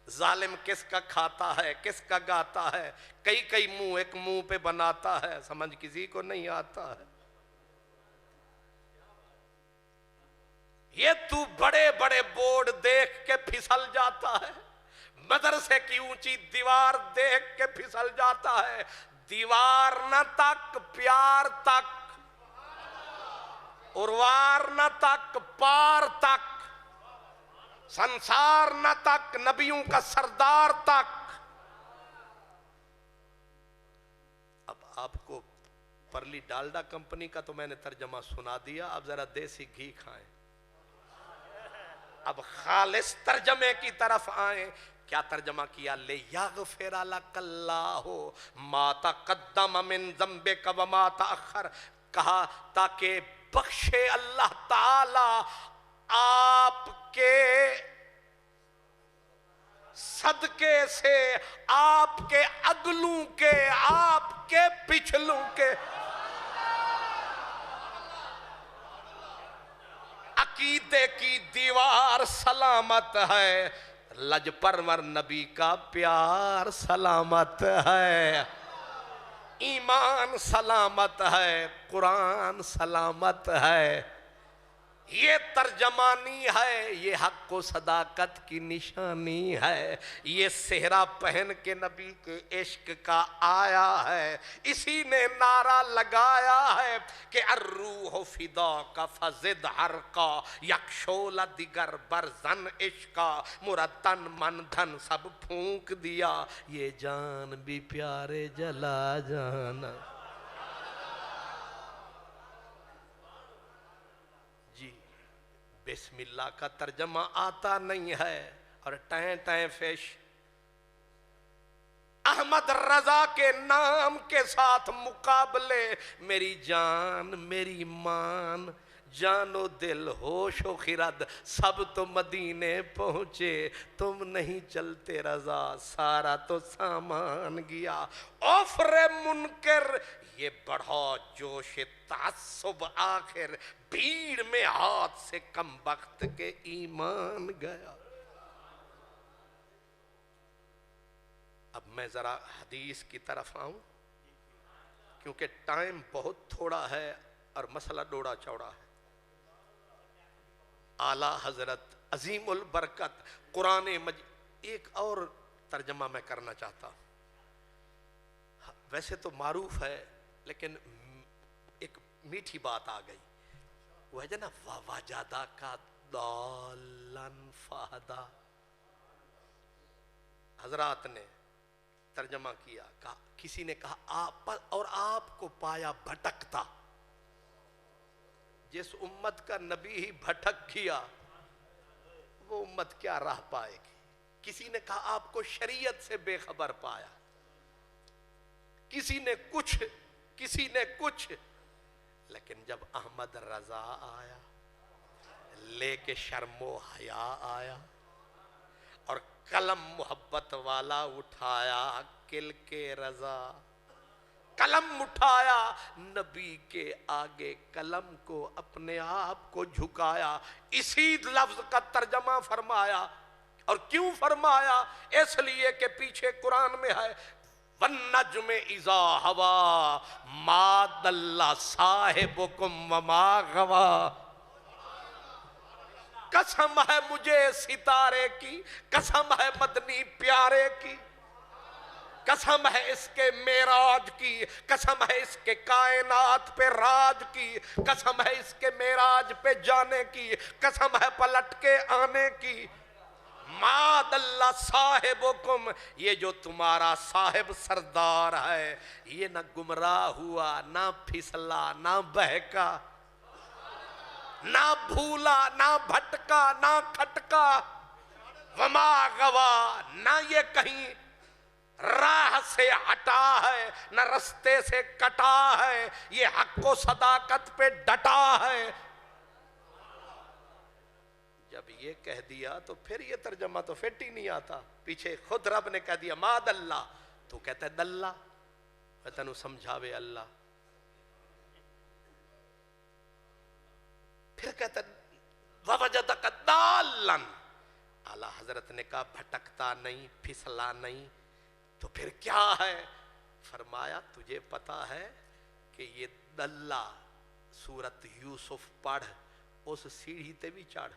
ظالم کس کا کھاتا ہے کس کا گاتا ہے، کئی منہ ایک منہ پہ بناتا ہے، سمجھ کسی کو نہیں آتا ہے۔ یہ تو بڑے بڑے بورڈ دیکھ کے پھسل جاتا ہے، مدرسے کی اونچی دیوار دیکھ کے پھسل جاتا ہے، دیوار نہ تک پیار تک، اروار نہ تک پار تک، سنسار نہ تک نبیوں کا سردار تک۔ اب آپ کو پرلی ڈالڈا کمپنی کا تو میں نے ترجمہ سنا دیا، اب ذرا دیسی گھی کھائیں، اب خالص ترجمے کی طرف آئیں۔ کیا ترجمہ کیا؟ لِيَغْفِرَ لَكَ اللَّهُ مَا تَقَدَّمَ مِن ذَنبِكَ وَمَا تَأَخَّرَ، کہا تاکہ بخشے اللہ تعالی آپ کے صدقے سے آپ کے اگلوں کے آپ کے پچھلوں کے۔ عقیدے کی دیوار سلامت ہے، لج پرور نبی کا پیار سلامت ہے، ایمان سلامت ہے، قرآن سلامت ہے۔ یہ ترجمانی ہے، یہ حق و صداقت کی نشانی ہے، یہ صحرا پہن کے نبی کے عشق کا آیا ہے، اسی نے نعرہ لگایا ہے کہ الروح فداک فزد حرقا یکشول دیگر برزن عشقا مرتن من دھن سب پھونک دیا یہ جان بھی پیارے جلا جانا۔ جی بسم اللہ کا ترجمہ آتا نہیں ہے اور ٹائیں ٹائیں فش احمد رضا کے نام کے ساتھ مقابلے، میری جان میری مان جان و دل ہوش و خرد سب تو مدینے پہنچے، تم نہیں چلتے رضا سارا تو سامان گیا۔ اوفر منکر یہ بڑھا جوش تعصب آخر بھیڑ میں ہاتھ سے کم بخت کے ایمان گیا۔ اب میں ذرا حدیث کی طرف آؤں کیونکہ ٹائم بہت تھوڑا ہے اور مسئلہ ڈوڑا چوڑا ہے۔ اعلیٰ حضرت عظیم البرکت قرآن مجید، ایک اور ترجمہ میں کرنا چاہتا ہوں، ویسے تو معروف ہے لیکن ایک میٹھی بات آ گئی، وہ ہے نا وَوَجَدَ ضَالًّا فَہَدَىٰ۔ حضرات نے ترجمہ کیا، کہا کسی نے کہا آپ اور آپ کو پایا بھٹکتا، جس امت کا نبی ہی بھٹک گیا وہ امت کیا راہ پائے گی۔ کسی نے کہا آپ کو شریعت سے بے خبر پایا، کسی نے کچھ، لیکن جب احمد رضا آیا لے کے شرم و حیا آیا اور قلم محبت والا اٹھایا کل کے رضا، قلم اٹھایا نبی کے آگے قلم کو اپنے آپ کو جھکایا، اسی لفظ کا ترجمہ فرمایا۔ اور کیوں فرمایا؟ اس لیے کہ پیچھے قرآن میں ہے وَالنَّجْمِ اِذَا هَوَىٰ مَا ضَلَّ صَاحِبُكُمْ وَمَا غَوَىٰ۔ قسم ہے مجھے ستارے کی، قسم ہے مدنی پیارے کی، قسم ہے اس کے معراج کی، قسم ہے اس کے کائنات پہ راج کی، قسم ہے اس کے معراج پہ جانے کی، قسم ہے پلٹ کے آنے کی۔ ما ضل صاحبکم، یہ جو تمہارا صاحب سردار ہے یہ نہ گمراہ ہوا، نہ پھسلا، نہ بہکا، نہ بھولا، نہ بھٹکا، نہ کھٹکا، وما غوا، نہ یہ کہیں راہ سے ہٹا ہے، نہ رستے سے کٹا ہے، یہ حق و صداقت پہ ڈٹا ہے۔ جب یہ کہہ دیا تو پھر یہ ترجمہ تو فٹ ہی نہیں آتا، پیچھے خود رب نے کہہ دیا ما دلہ، تو کہتا ہے دلہ، میں تنو سمجھاوے اللہ، پھر کہتا ہے وَوَجَدَكَ ضَالًّا، اعلیٰ حضرت نے کہا بھٹکتا نہیں، پھسلا نہیں، تو پھر کیا ہے؟ فرمایا تجھے پتا ہے کہ یہ دلہ سورت یوسف پڑھ اس سیڑھی تے بھی چڑھ،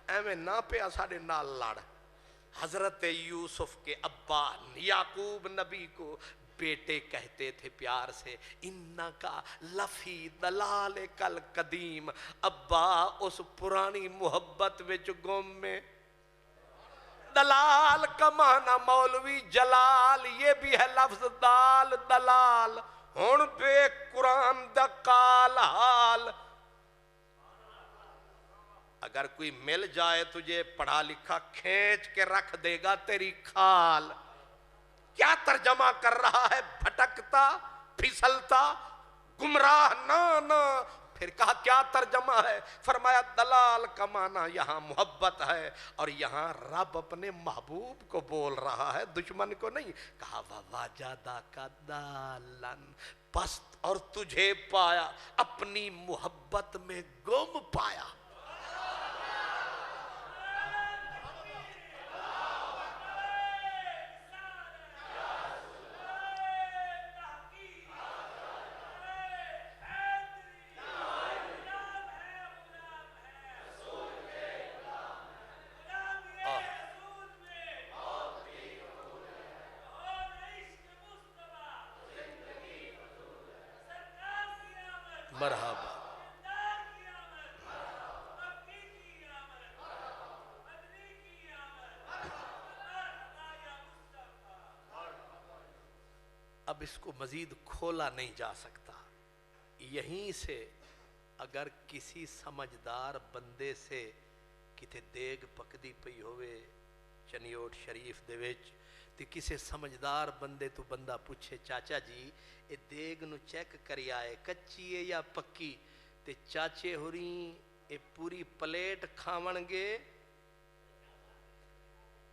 ایویں نہ پہ ساڑے نال لڑ۔ حضرت یوسف کے ابا یعقوب نبی کو بیٹے کہتے تھے پیار سے انکا لفی دلالک القدیم، ابا اس پرانی محبت وچ گم میں۔ دلال کا معنی مولوی جلال، یہ بھی ہے لفظ دال دلال، ہن بے قرآن دا قال حال۔ اگر کوئی مل جائے تجھے پڑھا لکھا کھینچ کے رکھ دے گا تیری کھال۔ کیا ترجمہ کر رہا ہے؟ بھٹکتا، پھسلتا، گمراہ نہ، پھر کہا کیا ترجمہ ہے؟ فرمایا دلال کا معنی یہاں محبت ہے، اور یہاں رب اپنے محبوب کو بول رہا ہے، دشمن کو نہیں۔ کہا وَوَجَدَكَ ضَالًّا، پس اور تجھے پایا اپنی محبت میں گم پایا۔ مرحبا. اب اس کو مزید کھولا نہیں جا سکتا. یہیں سے اگر کسی سمجھدار بندے سے کتے دیگ پکدی پئی ہوئے چنیوٹ شریف دے وچ تے کسے سمجھدار بندے تو بندہ پوچھے چاچا جی اے دیگ نو چیک کری آئے کچی ہے یا پکی, تے چاچے ہوری اے پوری پلیٹ کھاون گے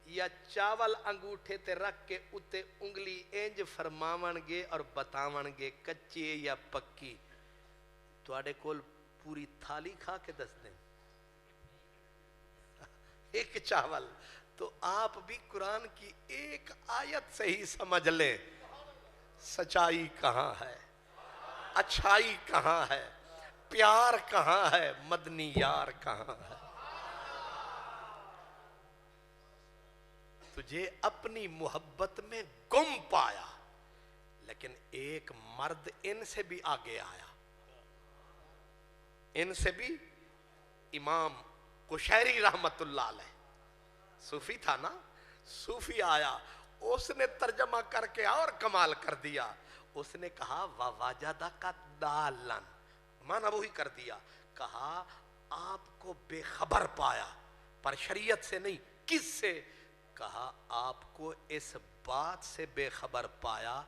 یا چاول انگوٹھے تے رکھ کے اتے انگلی انج فرماون گے اور بتاون گے کچی ہے یا پکی. تواڈے کول پوری تھالی کھا کے دس دیں ایک چاول. تو آپ بھی قرآن کی ایک آیت سے ہی سمجھ لیں سچائی کہاں ہے, اچھائی کہاں ہے, پیار کہاں ہے, مدنی یار کہاں ہے. تجھے اپنی محبت میں گم پایا, لیکن ایک مرد ان سے بھی آگے آیا, ان سے بھی. امام قشیری رحمت اللہ علیہ صوفی تھا نا, صوفی آیا, اس نے ترجمہ کر کے اور کمال کر دیا. اس نے کہا وَوَجَدَكَ دَالًا, مانا وہی کر دیا. کہا آپ کو بے خبر پایا, پر شریعت سے نہیں, کس سے؟ کہا آپ کو اس بات سے بے خبر پایا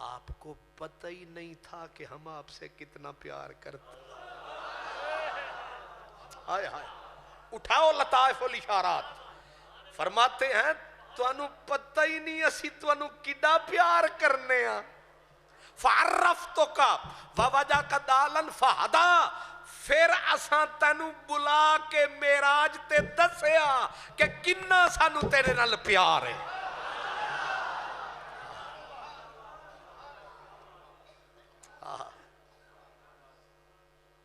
آپ کو پتہ ہی نہیں تھا کہ ہم آپ سے کتنا پیار کرتے. ہائے ہائے, اٹھاؤ لطائف الاشارات. فرماتے ہیں تانوں پتہ ہی نہیں اسی تانوں کڈا پیار کرنے ہاں. فعرفتک ووجدک ضالا فہدی, پھر اساں تینوں بلا کے معراج تے دسیا کہ کنا سانوں تیرے نال پیار ہے.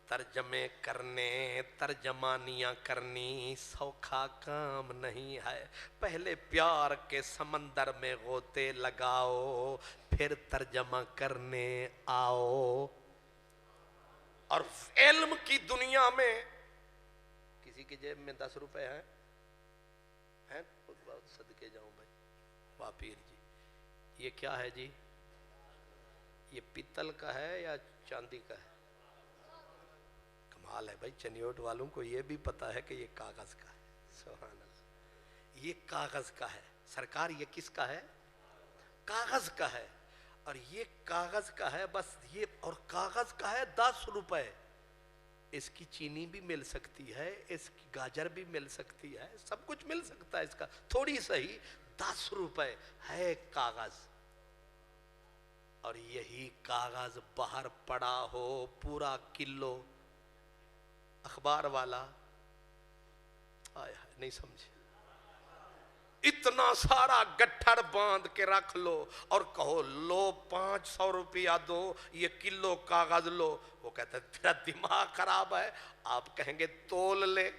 ترجمے کرنے, ترجمانیاں کرنی سوکھا کام نہیں ہے. پہلے پیار کے سمندر میں غوطے لگاؤ, پھر ترجمہ کرنے آؤ. اور علم کی دنیا میں کسی کی جیب میں 10 روپے ہیں خود بہت صدقے جاؤں بھائی. واہ پیر جی, یہ کیا ہے جی؟ یہ پیتل کا ہے یا چاندی کا ہے؟ کمال ہے بھائی, چنیوٹ والوں کو یہ بھی پتا ہے کہ یہ کاغذ کا ہے. سبحان اللہ, یہ کاغذ کا ہے. سرکار یہ کس کا ہے؟ کاغذ کا ہے. اور یہ کاغذ کا ہے بس یہ, اور کاغذ کا ہے 10 روپے. اس کی چینی بھی مل سکتی ہے, اس کی گاجر بھی مل سکتی ہے, سب کچھ مل سکتا ہے اس کا, تھوڑی سہی 10 روپے ہے کاغذ. اور یہی کاغذ باہر پڑا ہو پورا کلو, اخبار والا آیا نہیں سمجھے, اتنا سارا گٹھڑ باندھ کے رکھ لو اور کہو لو 500 روپیہ دو, یہ کلو کاغذ لو. وہ کہتا ہے تیرا دماغ خراب ہے. آپ کہیں گے تول لے,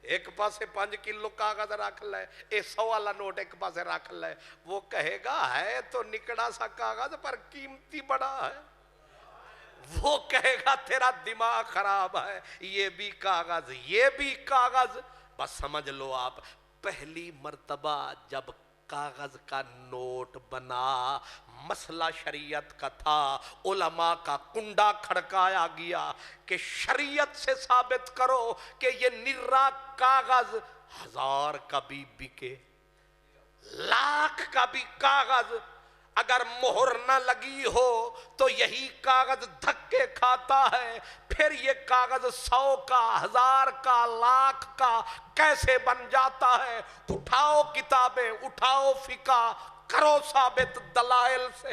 ایک پاسے 5 کلو کاغذ رکھ لے, 100 والا نوٹ ایک پاسے رکھ لے. وہ کہے گا ہے تو نکڑا سا کاغذ پر قیمتی بڑا ہے. وہ کہے گا تیرا دماغ خراب ہے, یہ بھی کاغذ یہ بھی کاغذ. بس سمجھ لو آپ, پہلی مرتبہ جب کاغذ کا نوٹ بنا مسئلہ شریعت کا تھا, علماء کا کنڈا کھڑکایا گیا کہ شریعت سے ثابت کرو کہ یہ نرا کاغذ 1000 کا بھی بکے, 1,00,000 کا بھی کاغذ اگر مہر نہ لگی ہو تو یہی کاغذ دھکے کھاتا ہے. پھر یہ کاغذ 100 کا, 1000 کا, 1,00,000 کا کیسے بن جاتا ہے؟ اٹھاؤ کتابیں, اٹھاؤ فقہ, کرو ثابت دلائل سے.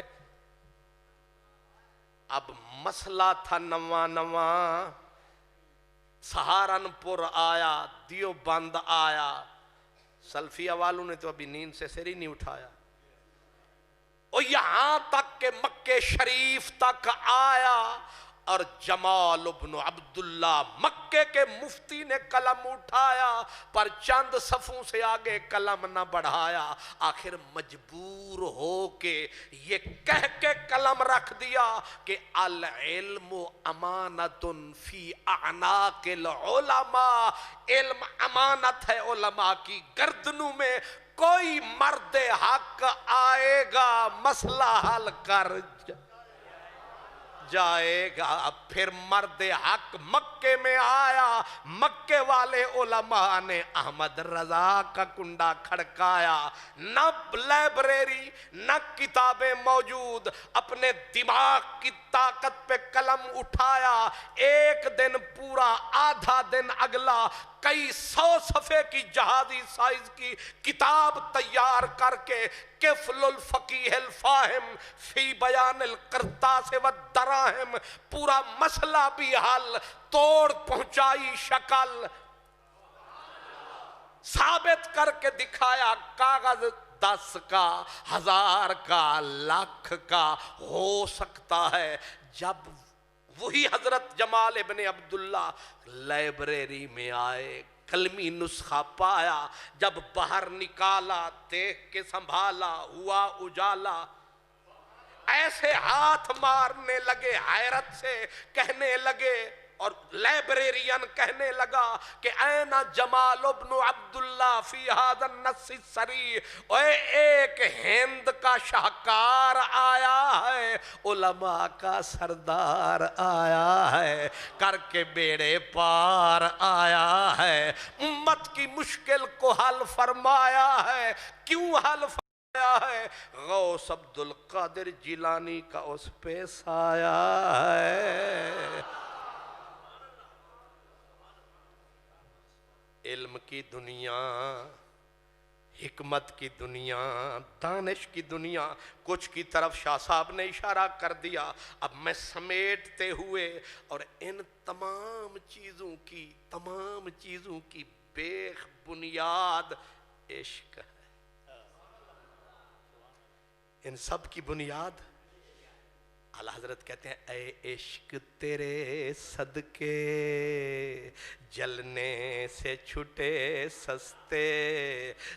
اب مسئلہ تھا نواں, سہارنپور آیا, دیوبند آیا, سلفیہ والوں نے تو ابھی نیند سے سر ہی نہیں اٹھایا. اور یہاں تک کہ مکہ شریف تک آیا, اور جمال ابن عبداللہ مکے کے مفتی نے قلم اٹھایا پر چند صفوں سے آگے قلم نہ بڑھایا، آخر مجبور ہو کے یہ کہہ کے قلم رکھ دیا کہ العلم امانت فی اعناق العلماء، علم امانت ہے علماء کی گردنوں میں، کوئی مرد حق آئے گا مسئلہ حل کر جائے گا۔ پھر مرد حق مکے میں آیا، مکے والے علماء نے احمد رضا کا کنڈا کھڑکایا، نہ لائبریری نہ کتابیں موجود، اپنے دماغ کی طاقت پہ قلم اٹھایا، ایک دن پورا، آدھا دن اگلا، کئی 100 صفحے کی جہازی سائز کی کتاب تیار کر کے کفل الفقیہ الفاہم فی بیان القرطاس والدراہم، پورا مسئلہ بھی حل، توڑ پہنچائی شکل، ثابت کر کے دکھایا، کاغذ 10 کا، 1000 کا، لاکھ کا ہو سکتا ہے۔ جب وہی حضرت جمال ابن عبداللہ لائبریری میں آئے، قلمی نسخہ پایا، جب باہر نکالا، دیکھ کے سنبھالا، ہوا اجالا، ایسے ہاتھ مارنے لگے حیرت سے، کہنے لگے، اور لائبریرین کہنے لگا کہ این جمال ابن عبداللہ فی ھذا النص الصریح، اے ایک ہند کا شاہکار آیا ہے، علماء کا سردار آیا ہے، کر کے بیڑے پار آیا ہے، امت کی مشکل کو حل فرمایا ہے۔ کیوں حل فرمایا ہے؟ غوث عبد القادر جیلانی کا اس پہ سایہ ہے۔ علم کی دنیا، حکمت کی دنیا، دانش کی دنیا، کچھ کی طرف شاہ صاحب نے اشارہ کر دیا۔ اب میں سمیٹتے ہوئے، اور ان تمام چیزوں کی بیخ بنیاد عشق ہے، ان سب کی بنیاد اعلیٰ حضرت کہتے ہیں اے عشق تیرے صدقے جلنے سے چھٹے سستے،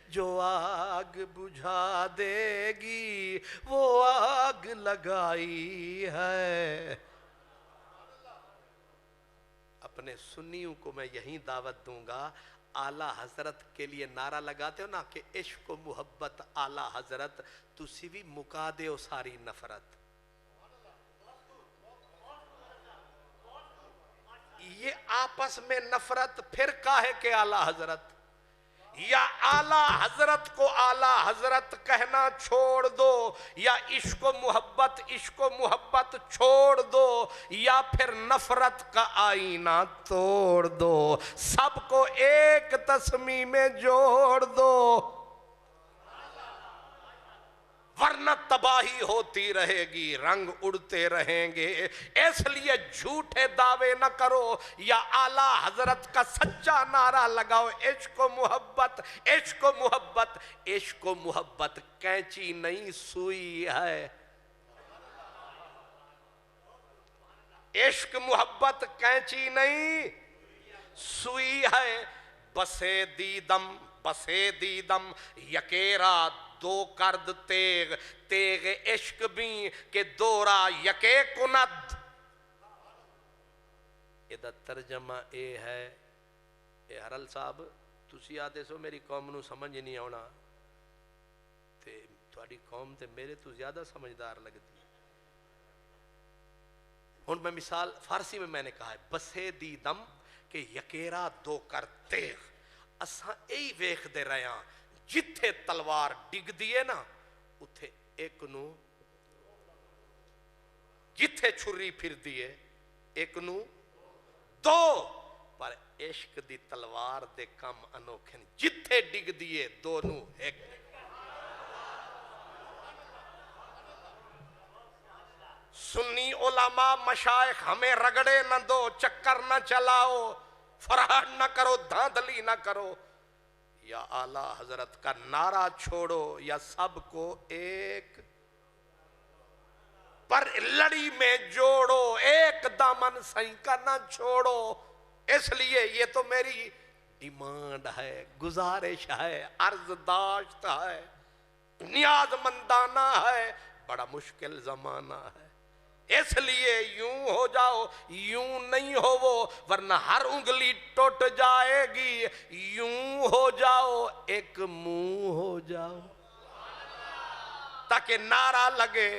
جو آگ بجھا دے گی وہ آگ لگائی ہے۔ اپنے سنیوں کو میں یہیں دعوت دوں گا، اعلیٰ حضرت کے لیے نعرہ لگاتے ہو نا کہ عشق و محبت اعلیٰ حضرت، تسی بھی مکا دے ہو ساری نفرت۔ یہ آپس میں نفرت پھر کاہے کہ اعلیٰ حضرت، یا اعلیٰ حضرت کو اعلیٰ حضرت کہنا چھوڑ دو، یا عشق و محبت چھوڑ دو، یا پھر نفرت کا آئینہ توڑ دو، سب کو ایک تسمیں میں جوڑ دو، ورنہ تباہی ہوتی رہے گی، رنگ اڑتے رہیں گے۔ اس لیے جھوٹے دعوے نہ کرو، یا اعلیٰ حضرت کا سچا نعرہ لگاؤ، عشق و محبت، عشق و محبت۔ عشق و محبت کینچی نہیں سوئی ہے، عشق محبت کینچی نہیں سوئی ہے۔ بسے دیدم یکیرا دو کرد تیغ عشق بھی کہ دورا یکے کند۔ یہ ترجمہ اے ہے، اے حرل صاحب تسی آدھے سو میری قوم نو سمجھ نہیں آنا، تے تھوڑی قوم تے میرے تو زیادہ سمجھدار لگتی ہے۔ ہن میں مثال فارسی میں نے کہا ہے، بسے دیدم کہ یکیرا دو کر تیغ، اساں ای ویخ دے رہے ہیں جتھے تلوار ڈگ دیئے نا اتھے ایک نو، جتھے چھری پھر دیئے ایک نو دو، پر عشق دی تلوار دے کم انوکھن، جتھے ڈگ دیئے دو نو ایک۔ سنی علماء مشائخ ہمیں رگڑے نہ دو، چکر نہ چلاؤ، فرحان نہ کرو، دھاندلی نہ کرو، یا اعلیٰ حضرت کا نعرہ چھوڑو، یا سب کو ایک پر لڑی میں جوڑو، ایک دم دامن سائیں کا نہ چھوڑو، اس لیے یہ تو میری ڈیمانڈ ہے، گزارش ہے، عرض داشت ہے، نیاز مندانہ ہے، بڑا مشکل زمانہ ہے، اس لیے یوں ہو جاؤ، یوں نہیں ہو وہ، ورنہ ہر انگلی ٹوٹ جائے گی، یوں ہو جاؤ ایک منہ ہو جاؤ، تاکہ نعرہ لگے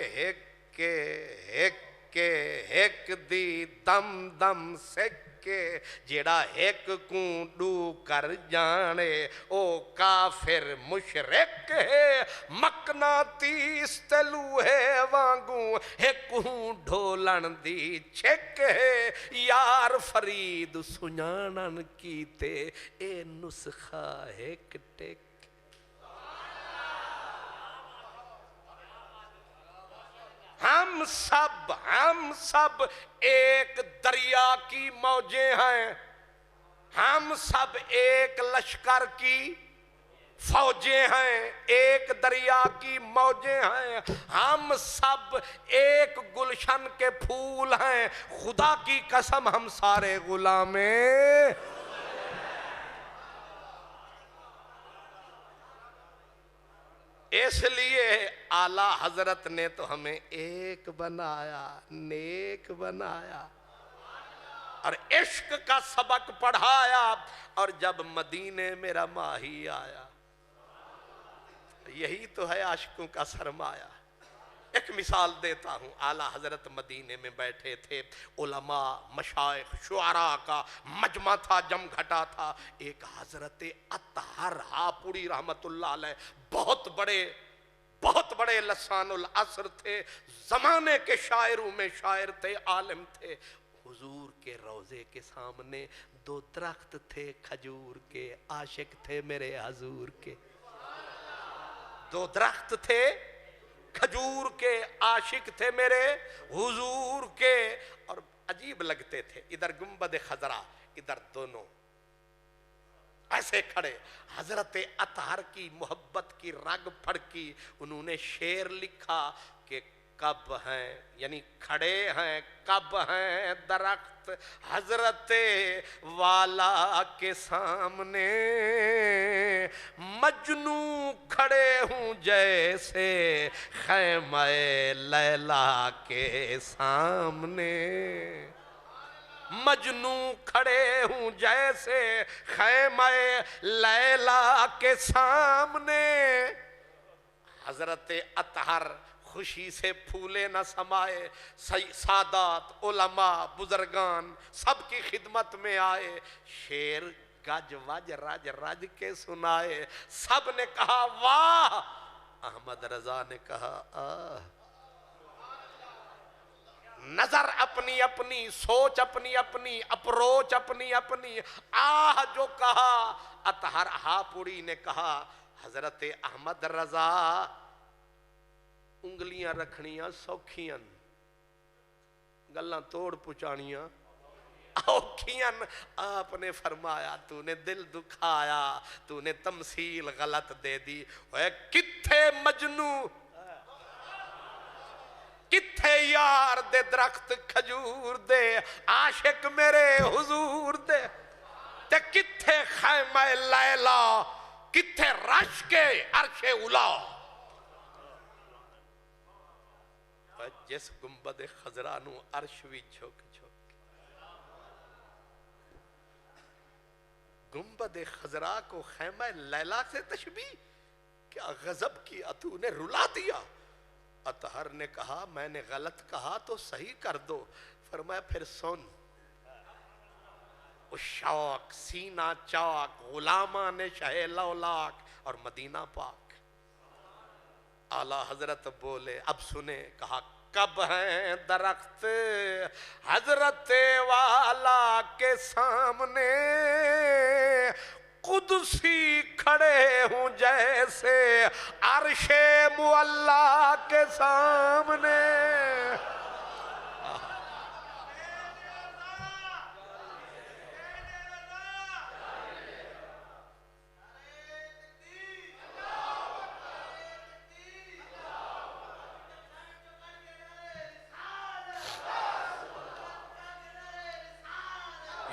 ایک دی دم دم سکے، جیڑا ایک کوں ڈو کر جانے او کافر مشرک ہے، مقناطیس تے لوہے وانگوں ایک کوں ڈھولن دی چھک ہے، یار فرید سنانن کیتے اے نسخہ ایک ٹک۔ ہم سب ایک دریا کی موجیں ہیں، ہم سب ایک لشکر کی فوجیں ہیں، ایک دریا کی موجیں ہیں، ہم سب ایک گلشن کے پھول ہیں، خدا کی قسم ہم سارے غلامیں۔ اس لیے اعلیٰ حضرت نے تو ہمیں ایک بنایا، نیک بنایا اور عشق کا سبق پڑھایا، اور جب مدینے میرا ماہی آیا، یہی تو ہے عاشقوں کا سرمایہ۔ ایک مثال دیتا ہوں، اعلیٰ حضرت مدینے میں بیٹھے تھے، علماء، مشائخ، شعراء کا مجمع تھا، جم گھٹا تھا، ایک حضرت اطہر ہاپوڑی رحمت اللہ علیہ، بہت بڑے لسان العصر تھے، زمانے کے شاعروں میں شاعر تھے، عالم تھے۔ حضور کے روضے کے سامنے دو درخت تھے کھجور کے، عاشق تھے میرے حضور کے، دو درخت تھے کھجور کے، عاشق تھے میرے حضور کے، اور عجیب لگتے تھے، ادھر گنبد خضرا، ادھر دونوں ایسے کھڑے، حضرت اطہر کی محبت کی رگ پھڑکی، انہوں نے شعر لکھا کہ کب ہیں، یعنی کھڑے ہیں، کب ہیں درخت حضرت والا کے سامنے، مجنوں کھڑے ہوں جیسے خیمہ لیلا کے سامنے، مجنوں کھڑے ہوں جیسے خیمہ لیلا کے سامنے۔ حضرت اطہر خوشی سے پھولے نہ سمائے، سادات، علماء، بزرگان سب کی خدمت میں آئے، شعر گج وج رج رج کے سنائے، سب نے کہا واہ، احمد رضا نے کہا آہ، نظر اپنی اپنی، سوچ اپنی اپنی، اپروچ اپنی اپنی، آہ جو کہا، اطہر ہاپوڑی نے کہا حضرت احمد رضا انگلیاں رکھنیاں سوکھیاں، گلاں توڑ پچانیاں اوکھیاں، آپ نے فرمایا تو نے دل دکھایا، تو نے تمثیل غلط دے دی، اے کتھے مجنوں، کتھے یار دے درخت کھجور دے، عاشق میرے حضور دے، تے کتھے خیمہ لیلا، کتھے رش کے عرش اولا، جس گنبد خضرا نو عرش وی جھک جھک، گنبد خضرا کو خیمہ لیلا سے تشبیہ، کیا غضب کیا تو نے، رلا دیا۔ اطہر نے کہا میں نے غلط کہا تو صحیح کر دو، فرمایا پھر سن، اس شوق سینہ چاک، غلامان شہ لولاک اور مدینہ پاک۔ اعلیٰ حضرت بولے اب سنے، کہا کب ہیں درخت حضرت والا کے سامنے، قدسی کھڑے ہوں جیسے عرش معلا کے سامنے۔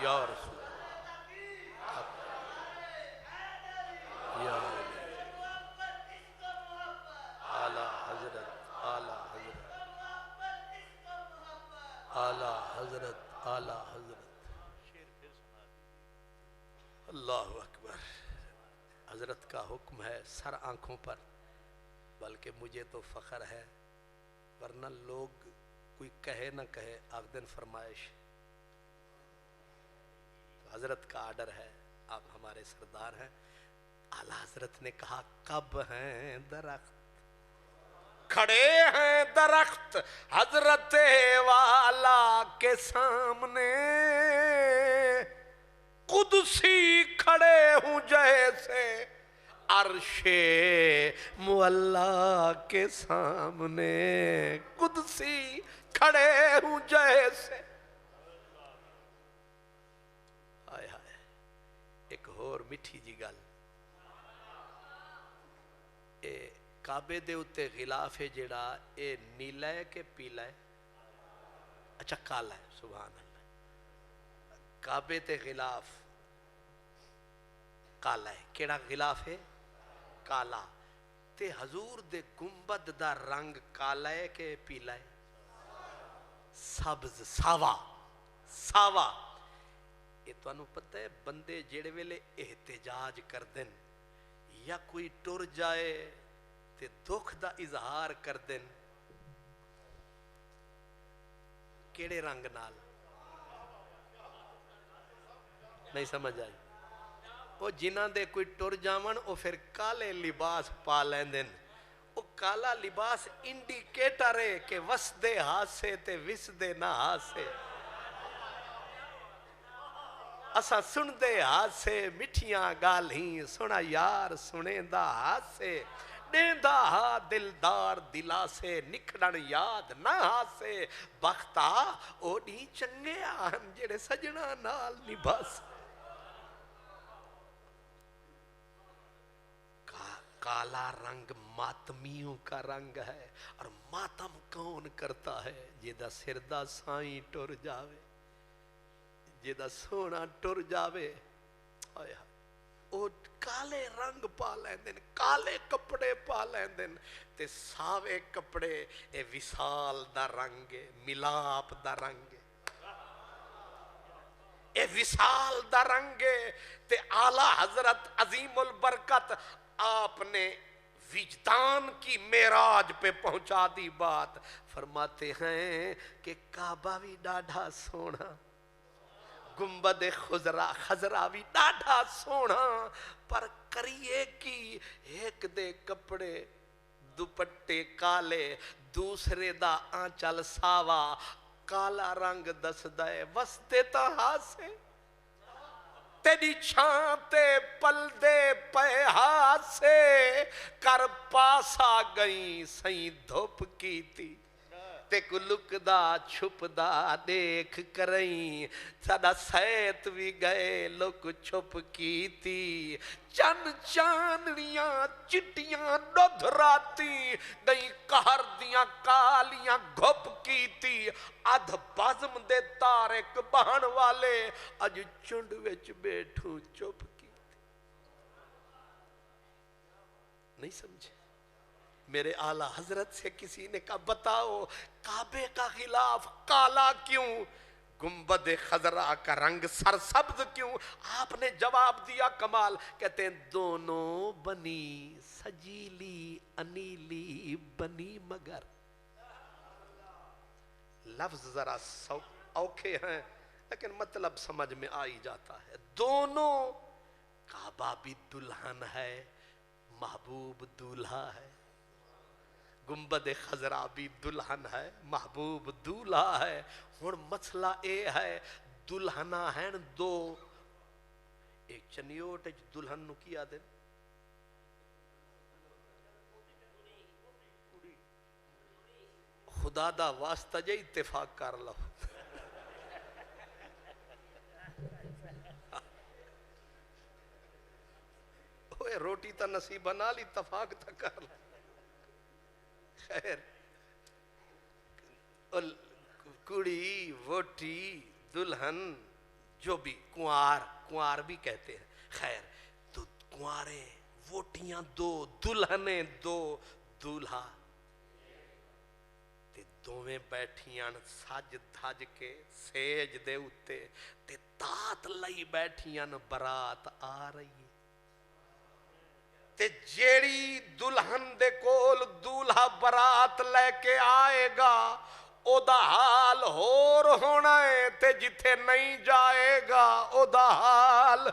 یا رسول یا اعلی حضرت اعلی حضرت اعلی حضرت اعلی حضرت اللہ اکبر. حضرت کا حکم ہے سر آنکھوں پر، بلکہ مجھے تو فخر ہے، ورنہ لوگ کوئی کہے نہ کہے آخدن فرمائش. حضرت کا آرڈر ہے، آپ ہمارے سردار ہیں. اعلیٰ حضرت نے کہا کب ہیں درخت، کھڑے ہیں درخت حضرت والا کے سامنے، قدسی کھڑے ہوں جیسے عرش معلا کے سامنے، قدسی کھڑے ہوں جیسے. آئے آئے ایک اور میٹھی جی گل، اے کعبے دے اتے غلاف ہے جڑا اے نیلا ہے کہ پیلا ہے؟ اچھا کالا ہے. سبحان اللہ. کعبے تے غلاف کالا ہے. کیڑا غلاف ہے؟ کالا. تے حضور دے گنبد دا رنگ کالا ہے کہ پیلا ہے؟ سبز، ساوا ساوا. یہ تو انہوں پتہ ہے بندے جڑے ویلے احتجاج کر دن یا کوئی ٹر جائے تے دکھ دا اظہار کر دن کیڑے رنگ نال؟ نہیں سمجھ آئی؟ وہ جنہ دے کوئی ٹر جاون وہ پھر کالے لباس پا لیندن. وہ کالا لباس انڈیکیٹر ہے کہ وسدے ہاسے تے وسدے نہ ہاسے. اسا سن دے ہاسے مٹھیاں گالیں، سنا یار سنے دا ہاسے، دیندہ ہا دلدار دلا سے نکھڑن یاد نہ ہاسے. بختہ او نہیں چنگے آن جڑے سجنا نال نبھاس. کالا رنگ ماتمیوں کا رنگ ہے، اور ماتم کون کرتا ہے؟ جیدہ سردہ سائیں ٹر جاوے، جیدہ سونا ٹر جاوے. آئے او کالے رنگ پا لیندن، کالے کپڑے پا لیندن. تے ساوے کپڑے اے وصال دا رنگ، ملاپ دا رنگ، اے وصال دا رنگ. تے اعلیٰ حضرت عظیم البرکت آپ نے وجدان کی معراج پہ پہنچا دی بات. فرماتے ہیں کہ کعبہ بھی ڈاڑھا سونا، گنبد خضرا بھی ڈاڑھا سونا، پر کریے کی ایک دے کپڑے دوپٹے کالے، دوسرے دا آنچل ساوا. کالا رنگ دس دائے وستے تا ہاسے، تیری چھانتے پل دے پے ہاسے. کر پاسا گئی سائیں دھوپ کی تھی، تے کو لک دا چھپ دا دیکھ کریں. ساڑا سیت بھی گئے لک چھپ کی تھی، چن چانڑیاں چٹیاں ڈودھ راتی، گئی کہر دیاں کالیاں گھپ کی تھی. ادھ بازم دے تارک بہن والے، اج چنڈ وچ بیٹھوں چپ کی تھی. نہیں سمجھے؟ میرے اعلیٰ حضرت سے کسی نے کہا بتاؤ کعبے کا غلاف کالا کیوں، گنبد خضرا کا رنگ سرسبز کیوں؟ آپ نے جواب دیا کمال، کہتے ہیں دونوں بنی سجیلی انیلی بنی مگر. لفظ ذرا اوکھے ہیں لیکن مطلب سمجھ میں آئی جاتا ہے. دونوں، کعبہ بھی دلہن ہے، محبوب دولہا ہے. گنبد خضرا بھی دلہن ہے، محبوب دولہا ہے. اور مسئلہ اے ہے دلہنہ ہیں دو. ایک چنیوٹ دلہن نو کیا دیں، خدا دا واسطہ جے اتفاق کر لو. روٹی تا نصیب بنا لی، اتفاق تا کر لو. خیر کڑی ووٹی دلہن جو بھی کنوار بھی کہتے ہیں، خیر تو کنوارے ووٹیاں دو، دلہنے دو، دولہا تے دوویں بیٹھیاں سج دھج کے سیج دے اتے تے تات لئی بیٹھیاں برات آ رہی ہے تے جیڑی دلہن دے کول دولہا برات لے کے آئے گا او دا حال ہور ہونا ہے تے جتھے نہیں جائے گا او دا حال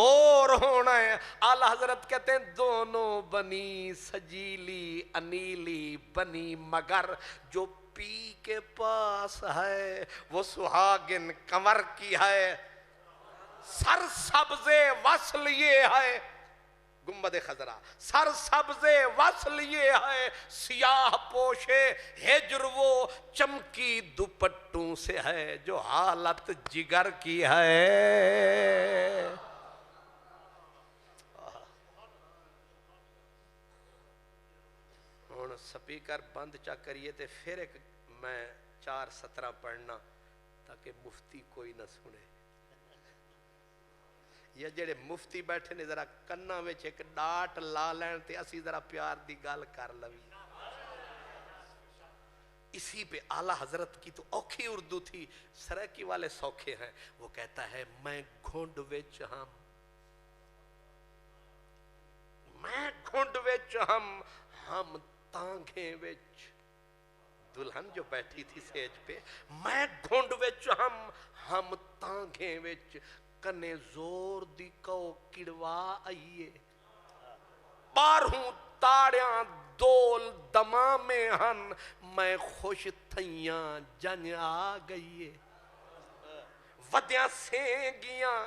اور ہونا ہے۔ اعلی حضرت کہتے ہیں دونوں بنی سجیلی انیلی بنی مگر جو پی کے پاس ہے وہ سہاگن کنور کی ہے، سر سبز وصل یہ ہے گنبد خضرا، سر سبز وصل یہ ہے، سیاہ پوشے ہجر وہ چمکی دوپٹوں سے ہے، جو حالت جگر کی ہے۔ ہون سپیکر بند چا کریے تے پھر ایک میں 4 17 پڑھنا تاکہ مفتی کوئی نہ سنے، یا جڑے مفتی بیٹھے نے ذرا کنہ وچ ایک ڈاٹ لا لین تے اسی ذرا پیار دی گل کر لوی۔ اسی پہ اعلیٰ حضرت کی تو اوکھی اردو تھی، سرائکی والے سوکھے ہیں، وہ کہتا ہے میں گھنڈ وچ ہم تانگیں وچ، دلہن جو بیٹھی تھی سیج پہ، میں گھنڈ وچ ہم تانگیں وچ کنے زور دی کو کڑوا آئیے، بارہوں تاڑیاں دول دمامے ہن، میں خوش تھیاں جن آ گئیے، ودیاں سینگیاں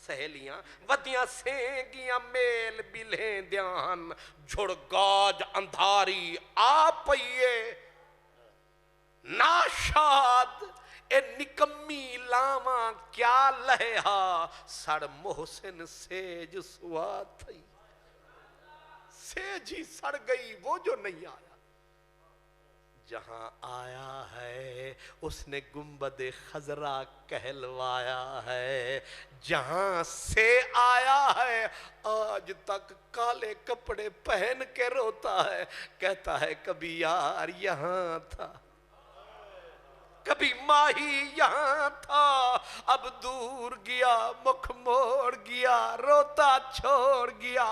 سہیلیاں ودیاں سینگیاں میل بلیں دیان، جھڑ گاج اندھاری آ پئیے، ناشاد اے نکمی لاواں کیا لہا، سڑ محسن سیج سوا تھی، سیج ہی سڑ گئی وہ جو نہیں آیا، جہاں آیا ہے اس نے گنبد خضرا کہلوایا ہے، جہاں سے آیا ہے آج تک کالے کپڑے پہن کے روتا ہے، کہتا ہے کبھی یار یہاں تھا، کبھی ماہی یہاں تھا، اب دور گیا مکھ موڑ گیا روتا چھوڑ گیا۔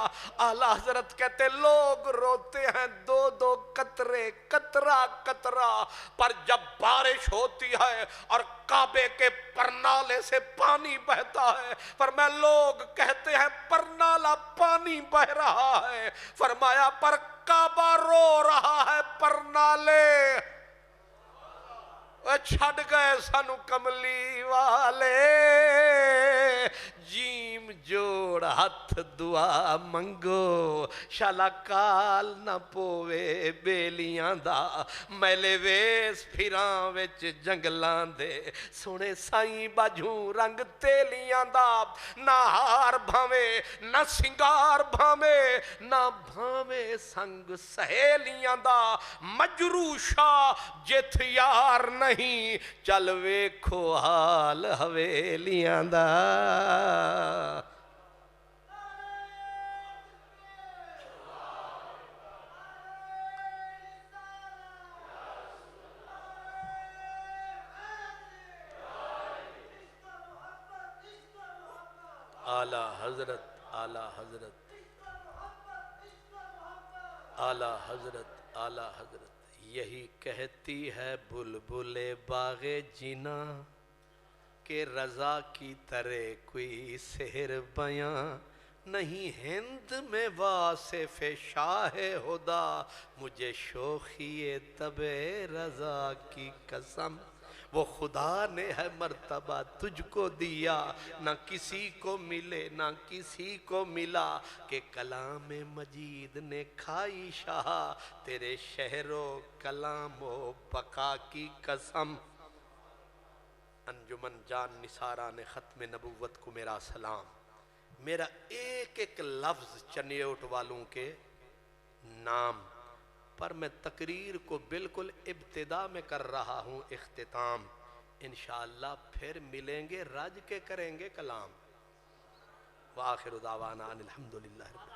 اعلیٰ حضرت کہتے لوگ روتے ہیں 2 قطرے قطرہ قطرہ، پر جب بارش ہوتی ہے اور کعبے کے پرنالے سے پانی بہتا ہے، فرمایا لوگ کہتے ہیں پرنالہ پانی بہ رہا ہے، فرمایا پر کعبہ رو رہا ہے پرنالے چھڑ گئے سانو کملی والے، جیم جوڑ ہاتھ دعا منگو، شالا کال نہ پوے بیلیاں دا، میلے ویس پھراں وچ جنگلان دے، سونے سائیں باجھوں رنگ تیلیاں دا، نہ ہار بھامے نہ سنگار بھامے نہ بھامے سنگ سہیلیاں دا، مجروشا جت یار نہیں چل ویکھو حال حویلیاں دا۔ اعلیٰ حضرت اعلیٰ حضرت اعلیٰ حضرت اعلیٰ حضرت یہی کہتی ہے بلبل باغ جینا کہ رضا کی طرح کوئی سحر بیاں نہیں، ہند میں واصف شاہ خدا، مجھے شوخی طب رضا کی قسم، وہ خدا نے ہے مرتبہ تجھ کو دیا، نہ کسی کو ملے نہ کسی کو ملا، کہ کلام مجید نے کھائی شاہ تیرے شہر و کلام و بقا کی قسم۔ انجمن جان نثاران ختم نبوت کو میرا سلام، میرا ایک ایک لفظ چنیوٹ والوں کے نام پر میں تقریر کو بالکل ابتدا میں کر رہا ہوں، اختتام انشاءاللہ پھر ملیں گے، رج کے کریں گے کلام۔ وآخر دعوانا ان الحمدللہ۔